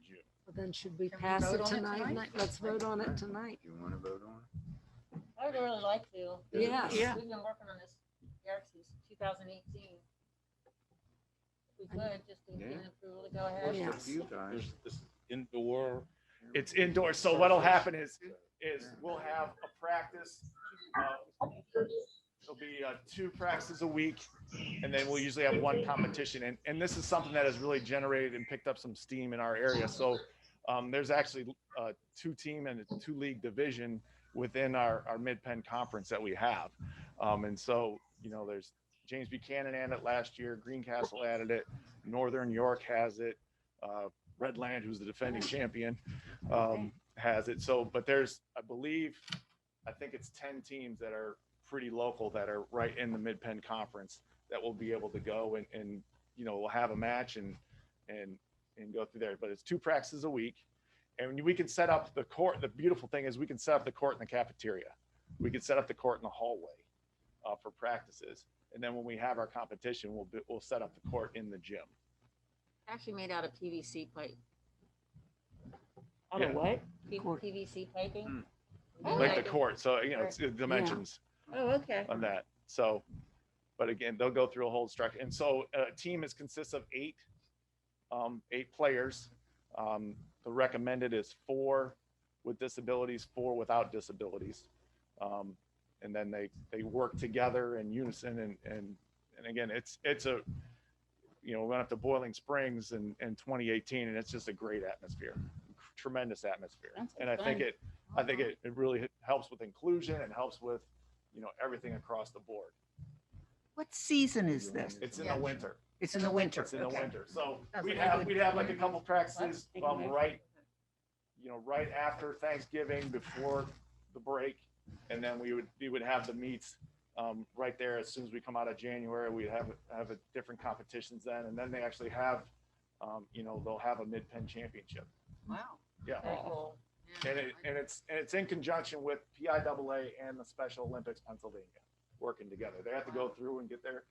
[SPEAKER 9] June.
[SPEAKER 8] Well, then should we pass it tonight? Let's vote on it tonight.
[SPEAKER 5] You want to vote on it?
[SPEAKER 12] I would really like to.
[SPEAKER 8] Yes.
[SPEAKER 12] We've been working on this, Eric, since 2018. If we could, just to get an approval to go ahead.
[SPEAKER 8] Yes.
[SPEAKER 4] This indoor.
[SPEAKER 9] It's indoors. So what'll happen is we'll have a practice. There'll be 2 practices a week, and then we'll usually have 1 competition. And this is something that has really generated and picked up some steam in our area. So there's actually a 2-team and a 2-league division within our Mid-Penn conference that we have. And so, there's James Buchanan added it last year, Greencastle added it, Northern York has it, Redland, who's the defending champion, has it. So, but there's, I think it's 10 teams that are pretty local that are right in the Mid-Penn conference that will be able to go and we'll have a match and go through there. But it's 2 practices a week, and we can set up the court. The beautiful thing is we can set up the court in the cafeteria. We can set up the court in the hallway for practices. And then when we have our competition, we'll set up the court in the gym.
[SPEAKER 12] Actually made out of PVC pipe.
[SPEAKER 1] Out of what?
[SPEAKER 12] PVC piping.
[SPEAKER 9] Like the court. So, it's the dimensions
[SPEAKER 1] Oh, okay.
[SPEAKER 9] on that. So, but again, they'll go through a whole structure. And so a team consists of 8 players. The recommended is 4 with disabilities, 4 without disabilities. And then they work together in unison. And again, it's we went up to Boiling Springs in 2018, and it's just a great atmosphere, tremendous atmosphere. And I think it really helps with inclusion and helps with, everything across the board.
[SPEAKER 7] What season is this?
[SPEAKER 9] It's in the winter.
[SPEAKER 7] It's in the winter.
[SPEAKER 9] It's in the
[SPEAKER 7] Okay.
[SPEAKER 9] winter. So
[SPEAKER 7] That's
[SPEAKER 9] we'd
[SPEAKER 7] what I
[SPEAKER 9] have like a couple practices right after Thanksgiving, before the break. And then we would have the meets right there as soon as we come out of January. We'd have a different competitions then, and then they actually have, they'll have a Mid-Penn championship.
[SPEAKER 7] Wow.
[SPEAKER 9] Yeah.
[SPEAKER 12] Very cool.
[SPEAKER 9] And it's in conjunction with PIAA and the Special Olympics Pennsylvania working together. They have to go through and get their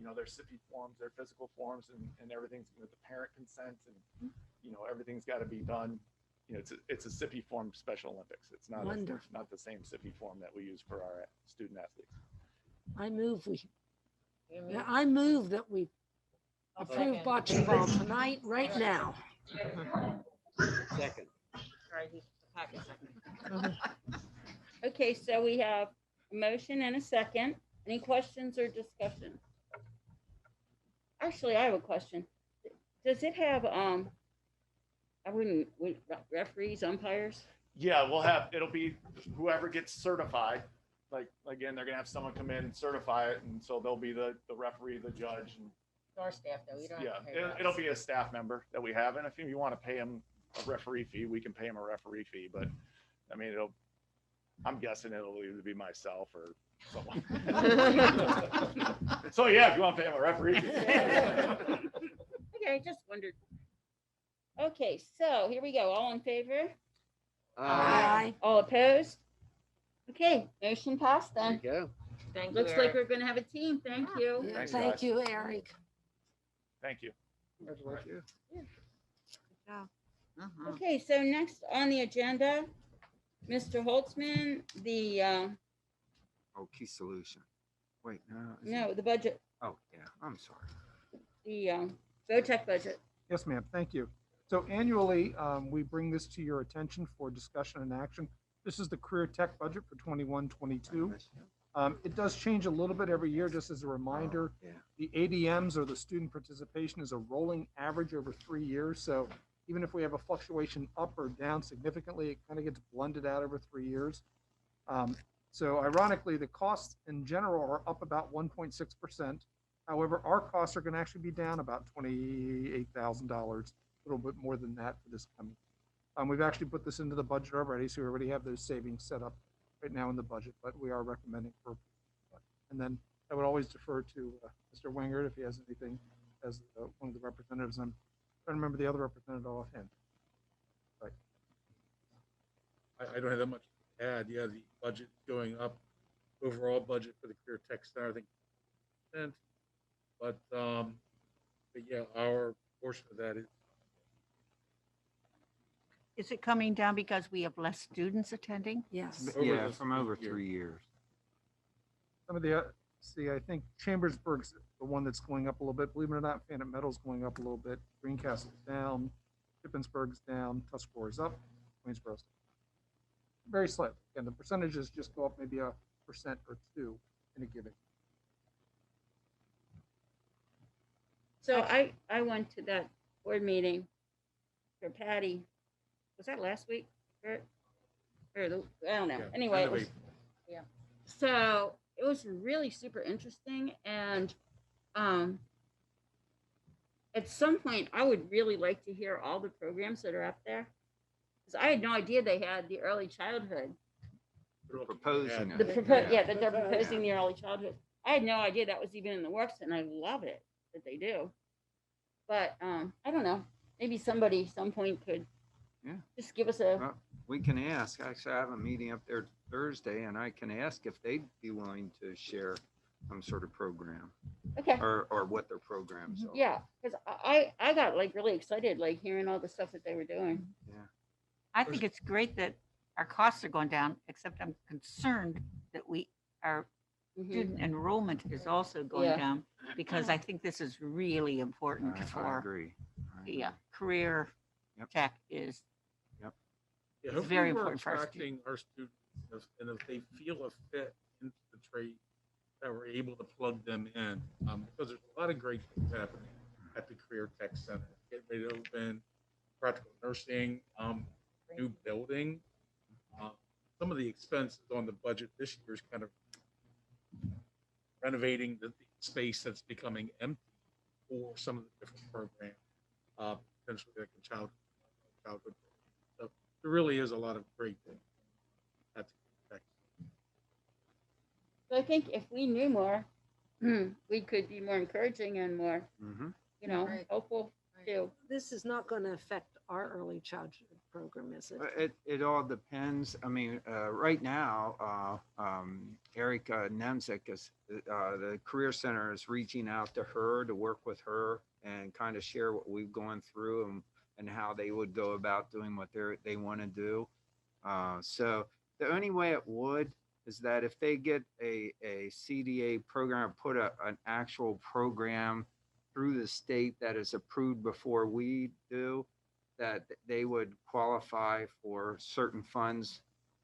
[SPEAKER 9] CIPI forms, their physical forms, and everything's with the parent consent, and everything's got to be done. It's a CIPI form Special Olympics. It's not not the same CIPI form that we use for our student athletes.
[SPEAKER 8] I move that we approve bocce ball tonight, right now.
[SPEAKER 13] Second.
[SPEAKER 12] Sorry, he's a packet second.
[SPEAKER 1] Okay, so we have a motion and a second. Any questions or discussion? Actually, I have a question. Does it have, referees, umpires?
[SPEAKER 9] Yeah, it'll be whoever gets certified. Like, again, they're gonna have someone come in and certify it, and so they'll be the referee, the judge, and
[SPEAKER 12] Our staff though, we don't have to pay
[SPEAKER 9] it'll be a staff member that we have. And if you want to pay them a referee fee, we can pay them a referee fee. But I mean, I'm guessing it'll either be myself or someone. So yeah, if you want to pay him a referee.
[SPEAKER 1] Okay, I just wondered. Okay, so here we go. All in favor?
[SPEAKER 8] Aye.
[SPEAKER 1] All opposed? Okay, motion passed
[SPEAKER 13] There you
[SPEAKER 1] then.
[SPEAKER 13] go.
[SPEAKER 12] Thank you,
[SPEAKER 1] Looks like
[SPEAKER 12] Eric.
[SPEAKER 1] we're gonna have a team. Thank you.
[SPEAKER 8] Yeah,
[SPEAKER 9] Thanks,
[SPEAKER 8] thank
[SPEAKER 9] guys.
[SPEAKER 8] you, Eric.
[SPEAKER 9] Thank you.
[SPEAKER 6] Congratulations.
[SPEAKER 1] Okay, so next on the agenda, Mr. Holtzman, the,
[SPEAKER 5] Oh, key solution. Wait, no. is it-
[SPEAKER 1] no, the budget,
[SPEAKER 5] Oh, yeah, I'm sorry.
[SPEAKER 1] the, VOTEC budget.
[SPEAKER 6] Yes, ma'am. Thank you. So annually, we bring this to your attention for discussion and action. This is the career tech budget for 21-22. It does change a little bit every year, just as a reminder.
[SPEAKER 5] Yeah.
[SPEAKER 6] The ADMs, or the student participation, is a rolling average over 3 years. So even if we have a fluctuation up or down significantly, it kind of gets blended out over 3 years. So ironically, the costs in general are up about 1.6%. However, our costs are going to actually be down about $28,000, a little bit more than that for this coming. We've actually put this into the budget already, so we already have those savings set up right now in the budget, but we are recommending for. And then I would always defer to Mr. Wingert if he has anything as one of the representatives. I'm trying to remember the other representative offhand. Right.
[SPEAKER 4] I don't have that much to add. Yeah, the budget going up, overall budget for the Career Tech Center, I think, percent. But yeah, our portion of that is.
[SPEAKER 7] Is it coming down because we have less students attending?
[SPEAKER 8] Yes.
[SPEAKER 4] Over
[SPEAKER 5] Yeah,
[SPEAKER 4] the
[SPEAKER 5] from over
[SPEAKER 4] 3
[SPEAKER 5] 3 years.
[SPEAKER 6] Some of the, see, I think Chambersburg's the one that's going up a little bit. Believe it or not, Phantom Meadows going up a little bit. Greencastle's down, Shippensburg's down, Tuscarora's up, Waynesboro's very slightly. And the percentages just go up maybe 1% or 2 in a given.
[SPEAKER 1] So I went to that board meeting for Patty. Was that last week? I don't know.
[SPEAKER 4] Yeah,
[SPEAKER 1] Anyway,
[SPEAKER 4] end of
[SPEAKER 1] it was,
[SPEAKER 4] April.
[SPEAKER 1] yeah. So it was really super interesting. And at some point, I would really like to hear all the programs that are up there. Because I had no idea they had the early childhood.
[SPEAKER 5] Proposing
[SPEAKER 1] The
[SPEAKER 5] it.
[SPEAKER 1] that they're proposing the early childhood. I had no idea that was even in the works, and I love it that they do. But I don't know. Maybe somebody some point could just give us a.
[SPEAKER 5] Well, we can ask. Actually, I have a meeting up there Thursday, and I can ask if they'd be willing to share some sort of program.
[SPEAKER 1] Okay.
[SPEAKER 5] Or what their programs are.
[SPEAKER 1] Yeah, because I got like really excited like hearing all the stuff that they were doing.
[SPEAKER 5] Yeah.
[SPEAKER 7] I think it's great that our costs are going down, except I'm concerned that our student enrollment is also going
[SPEAKER 1] Yeah.
[SPEAKER 7] down, because I think this is really important
[SPEAKER 5] I
[SPEAKER 7] for
[SPEAKER 5] agree.
[SPEAKER 7] the career tech is
[SPEAKER 4] Yeah,
[SPEAKER 7] It's
[SPEAKER 4] hopefully
[SPEAKER 7] very
[SPEAKER 4] we're
[SPEAKER 7] important for our
[SPEAKER 4] attracting our students, and if they feel a fit into the trade, that we're able to plug them in, because there's a lot of great things happening at the Career Tech Center. Getting ready to open practical nursing, new building. Some of the expenses on the budget this year is kind of renovating the space that's becoming empty for some of the different programs, potentially like a childhood. So there really is a lot of great things. That's
[SPEAKER 1] So I think if we knew more, we could be more encouraging and more, hopeful too.
[SPEAKER 8] This is not going to affect our early childhood program, is it?
[SPEAKER 5] It all depends. I mean, right now, Eric Nemzik is the Career Center is reaching out to her to work with her and kind of share what we've gone through and how they would go about doing what they want to do. So the only way it would is that if they get a CDA program, put an actual program through the state that is approved before we do, that they would qualify for certain funds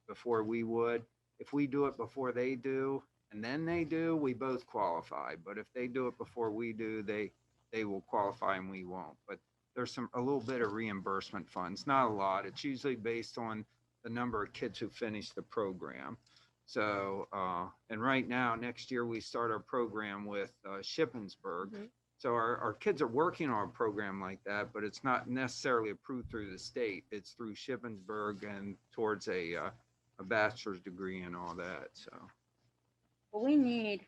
[SPEAKER 5] before we would. If we do it before they do, and then they do, we both qualify. But if they do it before we do, they will qualify and we won't. But there's a little bit of reimbursement funds, not a lot. It's usually based on the number of kids who finish the program. So, and right now, next year, we start our program with Shippensburg. So our kids are working on a program like that, but it's not necessarily approved through the state. It's through Shippensburg and towards a bachelor's degree and all that, so.
[SPEAKER 1] Well, we need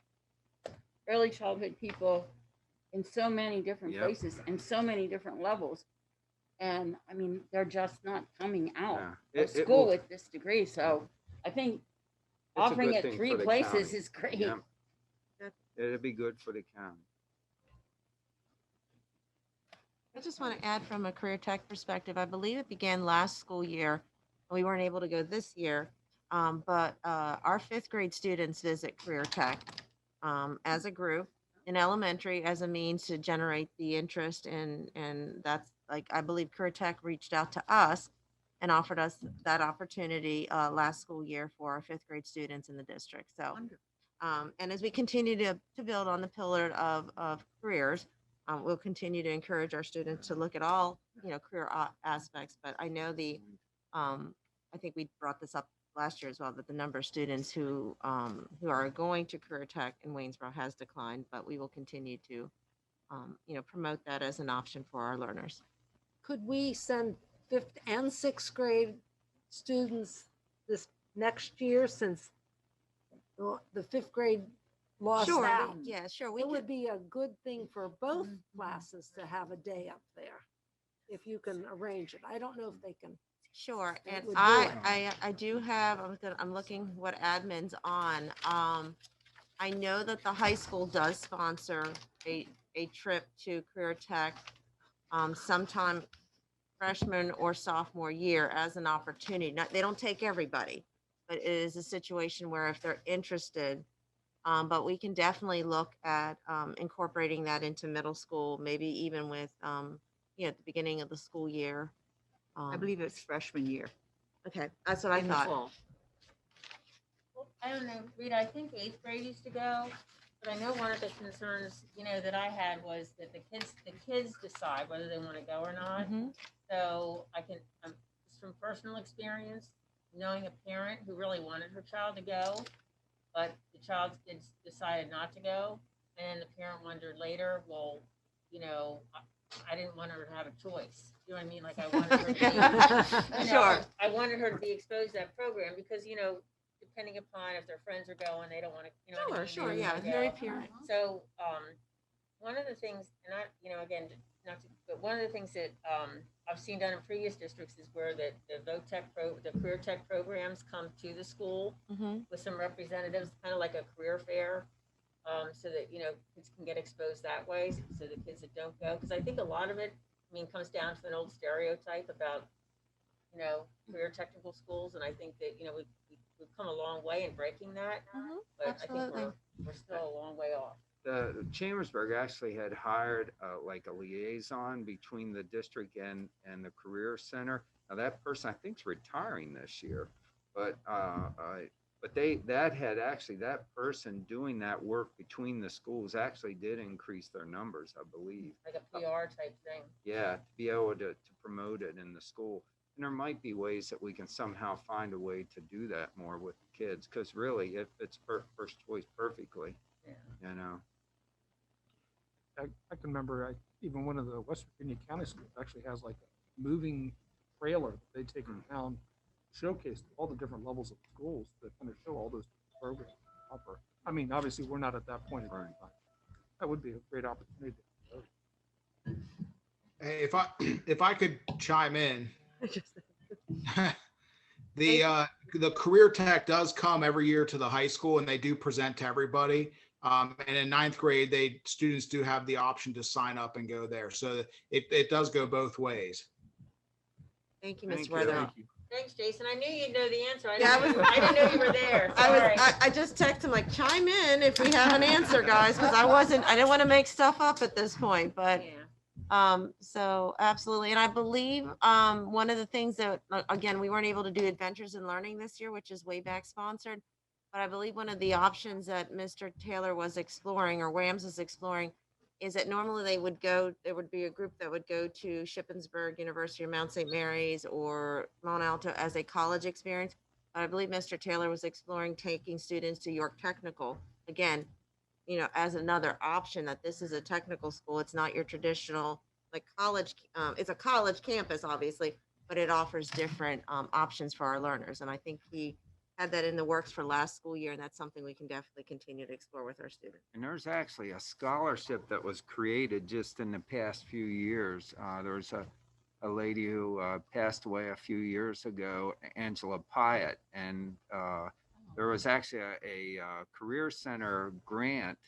[SPEAKER 1] early childhood people in so many different
[SPEAKER 5] Yep.
[SPEAKER 1] places and so many different levels. And I mean, they're just not coming out
[SPEAKER 5] Yeah.
[SPEAKER 1] of school with this degree. So I think
[SPEAKER 5] It's a
[SPEAKER 1] offering
[SPEAKER 5] good
[SPEAKER 1] it
[SPEAKER 5] thing
[SPEAKER 1] 3
[SPEAKER 5] for the
[SPEAKER 1] places
[SPEAKER 5] county.
[SPEAKER 1] is great.
[SPEAKER 5] Yeah. It'd be good for the county.
[SPEAKER 2] I just want to add from a career tech perspective, I believe it began last school year. We weren't able to go this year, but our 5th grade students visit career tech as a group in elementary as a means to generate the interest, and that's like, I believe career tech reached out to us and offered us that opportunity last school year for our 5th grade students in the district. So, and as we continue to build on the pillar of careers, we'll continue to encourage our students to look at all, career aspects. But I know I think we brought this up last year as well, that the number of students who are going to career tech in Waynesboro has declined, but we will continue to, promote that as an option for our learners.
[SPEAKER 8] Could we send 5th and 6th grade students this next year, since the 5th grade lost
[SPEAKER 2] Sure,
[SPEAKER 8] out?
[SPEAKER 2] yeah, sure.
[SPEAKER 8] It would be a good thing for both classes to have a day up there, if you can arrange it. I don't know if they can.
[SPEAKER 2] Sure,
[SPEAKER 8] They
[SPEAKER 2] and
[SPEAKER 8] would do
[SPEAKER 2] I do have, I'm looking what admin's on. I know that the high school does sponsor a trip to career tech sometime freshman or sophomore year as an opportunity. They don't take everybody, but it is a situation where if they're interested, but we can definitely look at incorporating that into middle school, maybe even with, at the beginning of the school year.
[SPEAKER 7] I believe it's freshman year.
[SPEAKER 2] Okay, that's what I
[SPEAKER 7] in the
[SPEAKER 2] thought.
[SPEAKER 7] fall.
[SPEAKER 12] I don't know, Rita, I think 8th grade used to go, but I know one of the concerns, that I had was that the kids decide whether they want to go or not.
[SPEAKER 2] Mhm.
[SPEAKER 12] So I can, just from personal experience, knowing a parent who really wanted her child to go, but the child's kids decided not to go, and the parent wondered later, well, I didn't want her to have a choice. You know what I mean? Like, I wanted her to be,
[SPEAKER 2] Sure.
[SPEAKER 12] I wanted her to be exposed to that program because, depending upon if their friends are going, they don't want to, what I mean?
[SPEAKER 2] Sure,
[SPEAKER 12] They don't
[SPEAKER 2] yeah,
[SPEAKER 12] wanna
[SPEAKER 2] very
[SPEAKER 12] go.
[SPEAKER 2] parent.
[SPEAKER 12] So, one of the things, and again, but one of the things that I've seen done in previous districts is where the career tech programs come to the school
[SPEAKER 2] Mhm.
[SPEAKER 12] with some representatives, kind of like a career fair, so that kids can get exposed that way. So the kids that don't go, because I think a lot of it, comes down to an old stereotype about career technical schools, and I think that we've come a long way in breaking that, but I think
[SPEAKER 2] Absolutely.
[SPEAKER 12] we're still a long way off.
[SPEAKER 5] The Chambersburg actually had hired like a liaison between the district and the career center. Now that person I think is retiring this year, but that person doing that work between the schools actually did increase their numbers, I believe.
[SPEAKER 12] Like a PR type thing.
[SPEAKER 5] Yeah, to be able to promote it in the school. And there might be ways that we can somehow find a way to do that more with the kids, because really it fits first choice perfectly.
[SPEAKER 12] Yeah.
[SPEAKER 6] I can remember, even one of the West Virginia county schools actually has like a moving trailer that they take around, showcase all the different levels of schools that kind of show all those programs on offer. I mean, obviously, we're not at that point in time. That would be a great opportunity.
[SPEAKER 17] Hey, if I could chime in, the career tech does come every year to the high school, and they do present to everybody. And in 9th grade, students do have the option to sign up and go there. So it does go both ways.
[SPEAKER 2] Thank you, Ms.
[SPEAKER 5] Thank you.
[SPEAKER 2] Weather.
[SPEAKER 5] Thank
[SPEAKER 12] Thanks, Jason. I knew you'd know the answer. I
[SPEAKER 2] Yeah,
[SPEAKER 12] didn't know you were there. Sorry.
[SPEAKER 2] I just texted him like, chime in if we have an answer, guys, because I didn't want to make stuff up at this point, but so absolutely. And I believe one of the things that, again, we weren't able to do Adventures in Learning this year, which is way back sponsored, but I believe one of the options that Mr. Taylor was exploring, or Rams is exploring, is that normally there would be a group that would go to Shippensburg University or Mount St. Mary's or Mount Alto as a college experience. But I believe Mr. Taylor was exploring taking students to York Technical. Again, as another option, that this is a technical school. It's not your traditional like college. It's a college campus, obviously, but it offers different options for our learners. And I think he had that in the works for last school year, and that's something we can definitely continue to explore with our students.
[SPEAKER 5] And there's actually a scholarship that was created just in the past few years. There was a lady who passed away a few years ago, Angela Pyatt, and there was actually a career center grant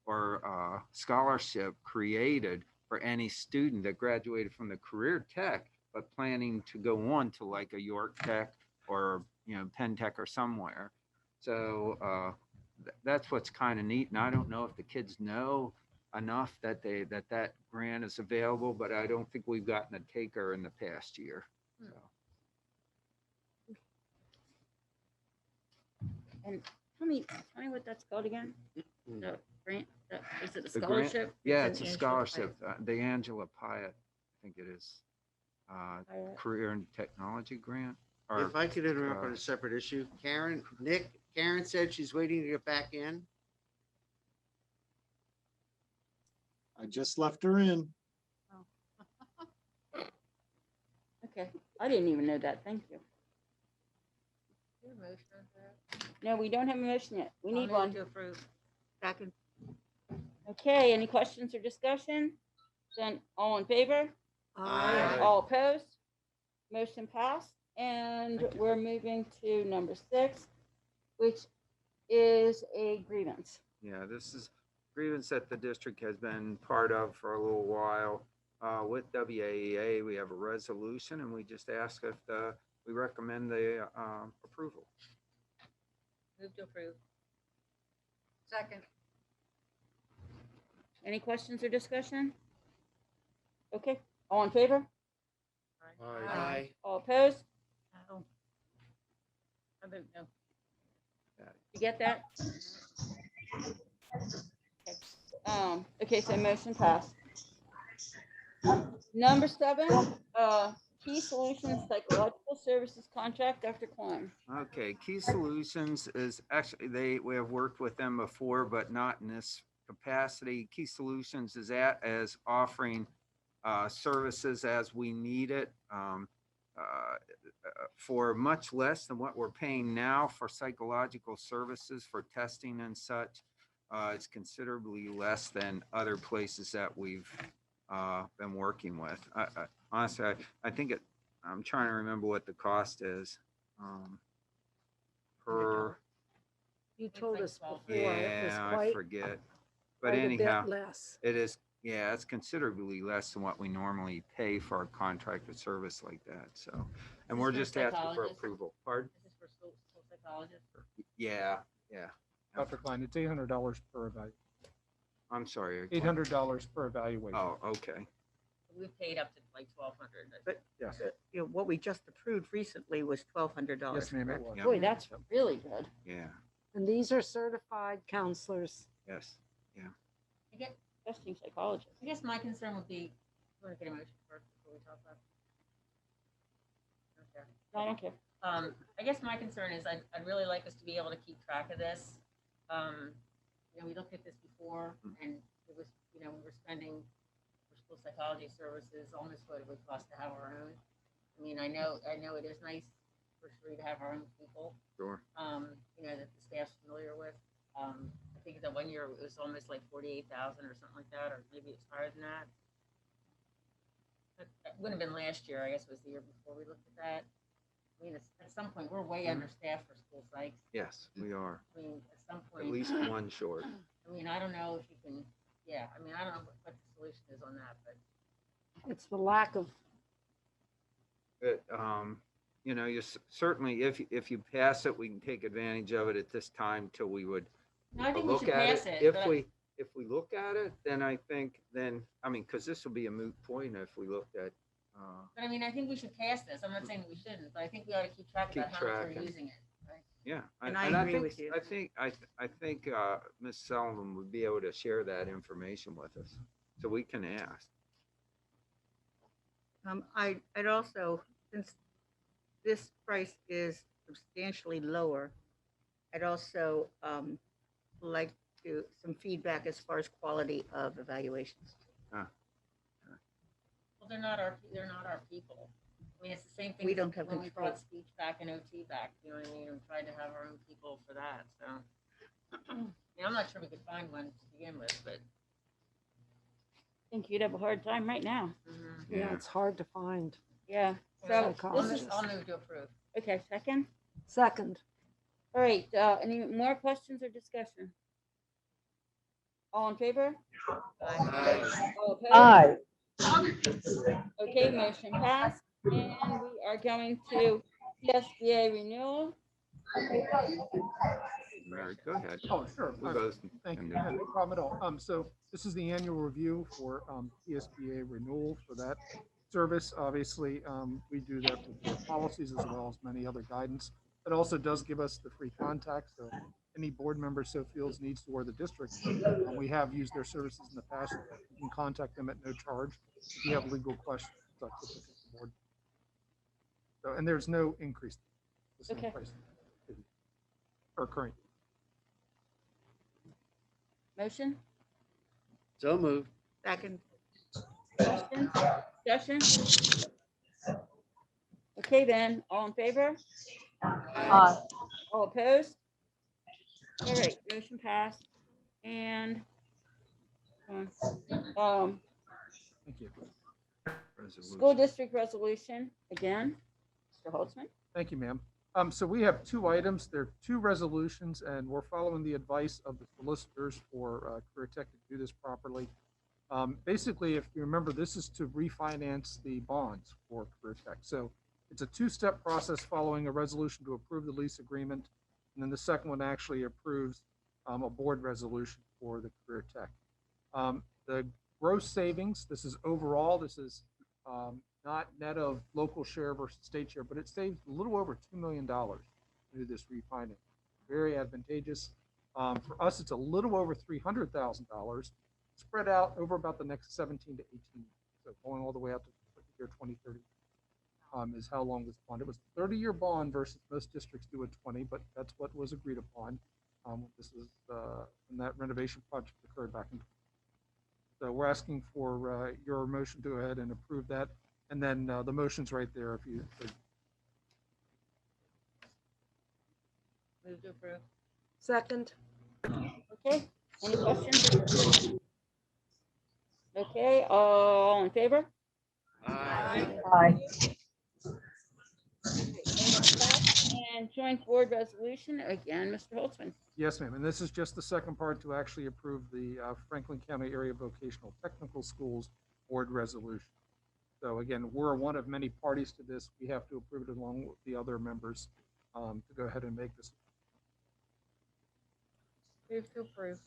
[SPEAKER 5] or scholarship created for any student that graduated from the career tech, but planning to go on to like a York Tech or Penn Tech or somewhere. So that's what's kind of neat. And I don't know if the kids know enough that that grant is available, but I don't think we've gotten a taker in the past year. So.
[SPEAKER 1] And tell me what that's called again? The grant, is it a
[SPEAKER 5] The grant-
[SPEAKER 1] scholarship?
[SPEAKER 5] Yeah,
[SPEAKER 1] It's
[SPEAKER 5] it's
[SPEAKER 1] an
[SPEAKER 5] a
[SPEAKER 1] Angela
[SPEAKER 5] scholarship. The Angela Pyatt, I think it is, Career and Technology Grant. Or,
[SPEAKER 13] If I could interrupt on a separate issue, Karen said she's waiting to get back in.
[SPEAKER 15] I just left her in.
[SPEAKER 1] Okay, I didn't even know that. Thank you. No, we don't have a motion yet. We need one.
[SPEAKER 7] To approve.
[SPEAKER 2] Second.
[SPEAKER 1] Okay, any questions or discussion? Then all in favor?
[SPEAKER 13] Aye.
[SPEAKER 1] All opposed? Motion passed. And we're moving to number 6, which is a grievance.
[SPEAKER 5] Yeah, this is grievance that the district has been part of for a little while. With WAEA, we have a resolution, and we just ask if we recommend the approval.
[SPEAKER 7] Move to approve.
[SPEAKER 2] Second.
[SPEAKER 1] Any questions or discussion? Okay, all in favor?
[SPEAKER 13] Aye.
[SPEAKER 1] All opposed?
[SPEAKER 7] Oh. I don't know.
[SPEAKER 1] You get that? Okay. Okay, so motion passed. Number 7, Key Solutions Psychological Services Contract, Dr. Klein.
[SPEAKER 5] Okay, Key Solutions is actually, we have worked with them before, but not in this capacity. Key Solutions is as offering services as we need it for much less than what we're paying now for psychological services for testing and such. It's considerably less than other places that we've been working with. Honestly, I think I'm trying to remember what the cost is per.
[SPEAKER 8] You told us before. It was
[SPEAKER 5] Yeah, I
[SPEAKER 8] quite,
[SPEAKER 5] forget. But
[SPEAKER 8] quite a bit
[SPEAKER 5] anyhow,
[SPEAKER 8] less.
[SPEAKER 5] it is. Yeah, it's considerably less than what we normally pay for a contracted service like that. So, and we're just asking for approval. Pardon?
[SPEAKER 12] This is for school psychologists.
[SPEAKER 5] Yeah.
[SPEAKER 6] Dr. Klein, it's $800 per evaluation.
[SPEAKER 5] I'm sorry.
[SPEAKER 6] $800 per evaluation.
[SPEAKER 5] Oh, okay.
[SPEAKER 12] We've paid up to like 1,200.
[SPEAKER 7] But
[SPEAKER 5] Yes.
[SPEAKER 7] what we just approved recently was $1,200.
[SPEAKER 6] Yes, ma'am, it
[SPEAKER 7] correct?
[SPEAKER 6] was.
[SPEAKER 5] Yep.
[SPEAKER 1] Boy, that's really good.
[SPEAKER 5] Yeah.
[SPEAKER 8] And these are certified counselors.
[SPEAKER 5] Yes.
[SPEAKER 12] I guess,
[SPEAKER 1] Testing psychologist.
[SPEAKER 12] I guess my concern would be, you want to get a motion first before we talk about it? Okay.
[SPEAKER 1] I don't care.
[SPEAKER 12] I guess my concern is I'd really like us to be able to keep track of this. We looked at this before and it was, we were spending for school psychology services almost what it would cost to have our own. I mean, I know it is nice for sure to have our own people,
[SPEAKER 5] Sure.
[SPEAKER 12] that the staff's familiar with. I think that one year it was almost like 48,000 or something like that, or maybe it's higher than that. It wouldn't have been last year, I guess it was the year before we looked at that. I mean, at some point, we're way understaffed for school psychs.
[SPEAKER 5] Yes, we are.
[SPEAKER 12] I mean, at some point.
[SPEAKER 5] At least one short.
[SPEAKER 12] I mean, I don't know if you can, I don't know what the solution is on that, but.
[SPEAKER 8] It's the lack of,
[SPEAKER 5] You certainly, if you pass it, we can take advantage of it at this time till we would
[SPEAKER 12] No, I think we
[SPEAKER 5] look
[SPEAKER 12] should
[SPEAKER 5] at
[SPEAKER 12] pass
[SPEAKER 5] it.
[SPEAKER 12] it. but
[SPEAKER 5] If we look at it, then I think because this will be a moot point if we looked at.
[SPEAKER 12] But I mean, I think we should pass this. I'm not saying that we shouldn't, but I think we ought to keep track
[SPEAKER 5] Keep
[SPEAKER 12] about how much
[SPEAKER 5] track
[SPEAKER 12] we're
[SPEAKER 5] and-
[SPEAKER 12] using it, right?
[SPEAKER 5] Yeah,
[SPEAKER 7] And I agree with you.
[SPEAKER 5] I think Ms. Sullivan would be able to share that information with us, so we can ask.
[SPEAKER 7] I'd also, since this price is substantially lower, I'd also like
[SPEAKER 2] to some feedback as far as quality of evaluations.
[SPEAKER 12] Well, they're not our people. I mean, it's the same thing.
[SPEAKER 2] We don't have
[SPEAKER 12] when we
[SPEAKER 2] control.
[SPEAKER 12] brought speech back and OT back, you know what I mean? And tried to have our own people for that, so. I'm not sure we could find one to begin with, but.
[SPEAKER 1] I think you'd have a hard time right now.
[SPEAKER 8] Yeah, it's hard to find.
[SPEAKER 1] Yeah, so this is,
[SPEAKER 12] I'll move to approve.
[SPEAKER 1] okay, second.
[SPEAKER 8] Second.
[SPEAKER 1] All right, any more questions or discussion? All in favor? All opposed? Okay, motion passed, and we are going to PSBA renewal.
[SPEAKER 5] Mary, go ahead.
[SPEAKER 6] Oh, sure.
[SPEAKER 5] We both
[SPEAKER 6] Thank
[SPEAKER 5] can
[SPEAKER 6] you.
[SPEAKER 5] do it.
[SPEAKER 6] Yeah, no problem at all. So this is the annual review for PSBA renewal for that service. Obviously, we do that with our policies as well as many other guidance. It also does give us the free contact. So any board member so feels needs to, or the district, we have used their services in the past. You can contact them at no charge if you have legal questions. Typical board. So, and there's no increase. The same
[SPEAKER 1] Okay.
[SPEAKER 6] price or current.
[SPEAKER 1] Motion,
[SPEAKER 13] So moved.
[SPEAKER 2] Second.
[SPEAKER 1] questions, discussion? Okay, then, all in favor?
[SPEAKER 8] Aye.
[SPEAKER 1] All opposed? All right, motion passed, and
[SPEAKER 6] Thank you.
[SPEAKER 1] school district resolution, again, Mr. Holtzman.
[SPEAKER 6] Thank you, ma'am. So we have two items. There are two resolutions, and we're following the advice of the solicitors for Career Tech to do this properly. Basically, if you remember, this is to refinance the bonds for Career Tech. So it's a two-step process following a resolution to approve the lease agreement, and then the second one actually approves a board resolution for the Career Tech. The gross savings, this is overall, this is not net of local share versus state share, but it saves a little over $2 million to do this refinance. Very advantageous. For us, it's a little over $300,000 spread out over about the next 17 to 18 years. So going all the way out to the year 2030 is how long this bond. It was a 30-year bond versus most districts do a 20, but that's what was agreed upon. This is when that renovation project occurred back in. So we're asking for your motion to go ahead and approve that. And then the motion's right there if you could.
[SPEAKER 12] Move to approve.
[SPEAKER 8] Second.
[SPEAKER 1] Okay, any questions? Okay, all in favor?
[SPEAKER 8] Aye.
[SPEAKER 1] And joint board resolution, again, Mr. Holtzman.
[SPEAKER 6] Yes, ma'am. And this is just the second part to actually approve the Franklin County Area Vocational Technical Schools Board Resolution. So again, we're one of many parties to this. We have to approve it along with the other members to go ahead and make this.
[SPEAKER 12] Move to approve.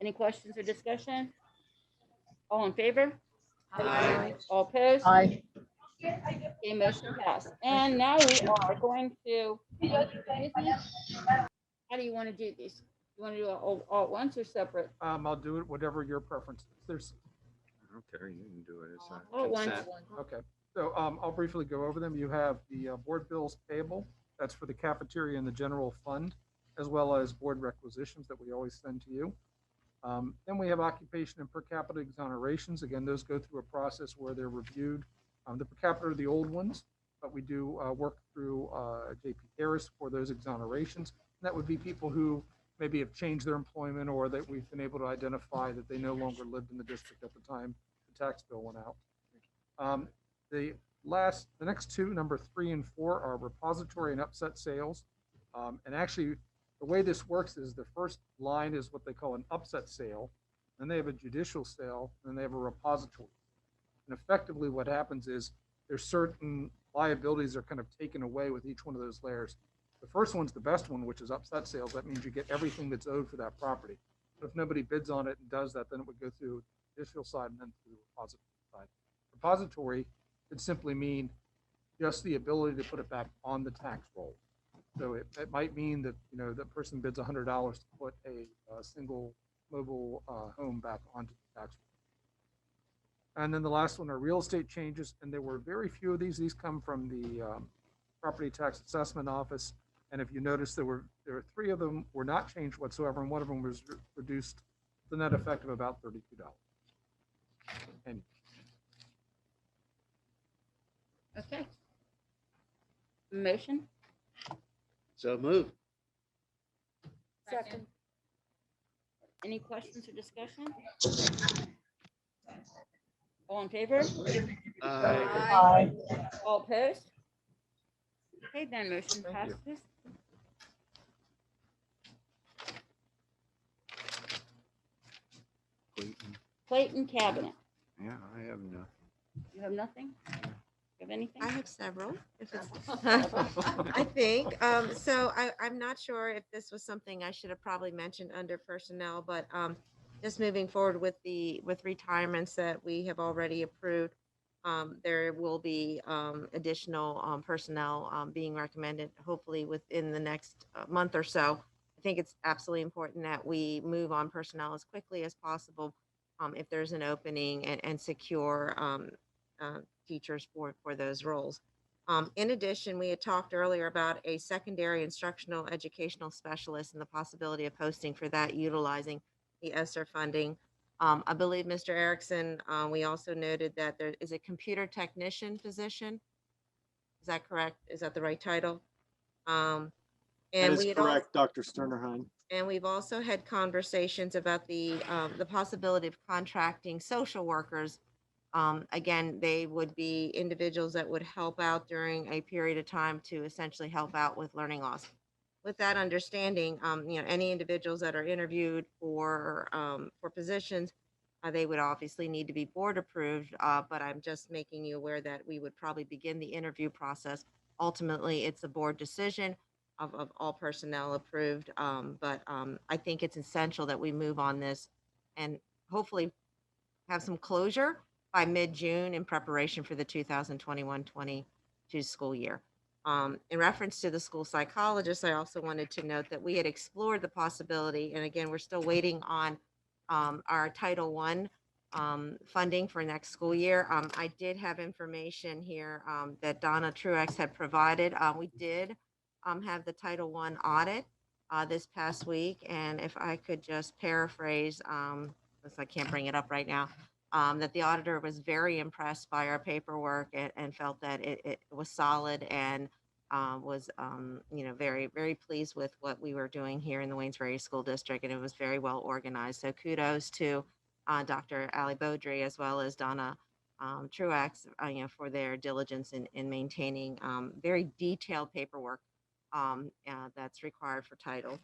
[SPEAKER 1] Any questions or discussion? All in favor?
[SPEAKER 12] Aye.
[SPEAKER 1] All opposed?
[SPEAKER 8] Aye.
[SPEAKER 1] Okay, motion passed. And now we are going to, how do you want to do these? You want to do it all at once or separate?
[SPEAKER 6] I'll do it whatever your preference is. There's
[SPEAKER 5] I don't care. You can do it. It's
[SPEAKER 1] All at once.
[SPEAKER 5] consent.
[SPEAKER 6] okay. So I'll briefly go over them. You have the board bills payable. That's for the cafeteria and the general fund, as well as board requisitions that we always send to you. Then we have occupation and per capita exonerations. Again, those go through a process where they're reviewed. The per capita are the old ones, but we do work through JP Harris for those exonerations. That would be people who maybe have changed their employment or that we've been able to identify that they no longer lived in the district at the time the tax bill went out. The next two, number 3 and 4, are repository and upset sales. And actually, the way this works is the first line is what they call an upset sale. Then they have a judicial sale, and then they have a repository. And effectively what happens is there's certain liabilities are kind of taken away with each one of those layers. The first one's the best one, which is upset sales. That means you get everything that's owed for that property. But if nobody bids on it and does that, then it would go through the judicial side and then through the repository side. Repository could simply mean just the ability to put it back on the tax roll. So it might mean that, that person bids $100 to put a single mobile home back onto the tax roll. And then the last one are real estate changes, and there were very few of these. These come from the Property Tax Assessment Office. And if you notice, there were 3 of them were not changed whatsoever, and one of them was reduced, the net effect of about $32. And
[SPEAKER 1] Okay. Motion?
[SPEAKER 13] So moved.
[SPEAKER 1] Second. Any questions or discussion? All in favor?
[SPEAKER 13] Aye.
[SPEAKER 1] All opposed? Okay, then motion
[SPEAKER 6] Thank
[SPEAKER 1] passes.
[SPEAKER 6] you.
[SPEAKER 1] Clayton Cabinet.
[SPEAKER 5] Yeah, I have no.
[SPEAKER 1] You have nothing? You have anything?
[SPEAKER 2] I have several, if it's, I think. So I'm not sure if this was something I should have probably mentioned under personnel, but just moving forward with retirements that we have already approved, there will be additional personnel being recommended, hopefully within the next month or so. I think it's absolutely important that we move on personnel as quickly as possible if there's an opening and secure teachers for those roles. In addition, we had talked earlier about a secondary instructional educational specialist and the possibility of posting for that utilizing the ESSER funding. I believe, Mr. Erickson, we also noted that there is a computer technician position. Is that correct? Is that the right title?
[SPEAKER 18] That
[SPEAKER 2] And
[SPEAKER 18] is
[SPEAKER 2] we had
[SPEAKER 18] correct, Dr. Sternerheim.
[SPEAKER 2] and we've also had conversations about the possibility of contracting social workers. Again, they would be individuals that would help out during a period of time to essentially help out with learning loss. With that understanding, any individuals that are interviewed for positions, they would obviously need to be board approved. But I'm just making you aware that we would probably begin the interview process. Ultimately, it's a board decision of all personnel approved. But I think it's essential that we move on this and hopefully have some closure by mid-June in preparation for the 2021-22 school year. In reference to the school psychologist, I also wanted to note that we had explored the possibility, and again, we're still waiting on our Title I funding for next school year. I did have information here that Donna Truex had provided. We did have the Title I audit this past week, and if I could just paraphrase, because I can't bring it up right now, that the auditor was very impressed by our paperwork and felt that it was solid and was very, very pleased with what we were doing here in the Waynesbury School District, and it was very well organized. So kudos to Dr. Ali Beaudry as well as Donna Truex, for their diligence in maintaining very detailed paperwork that's required for title.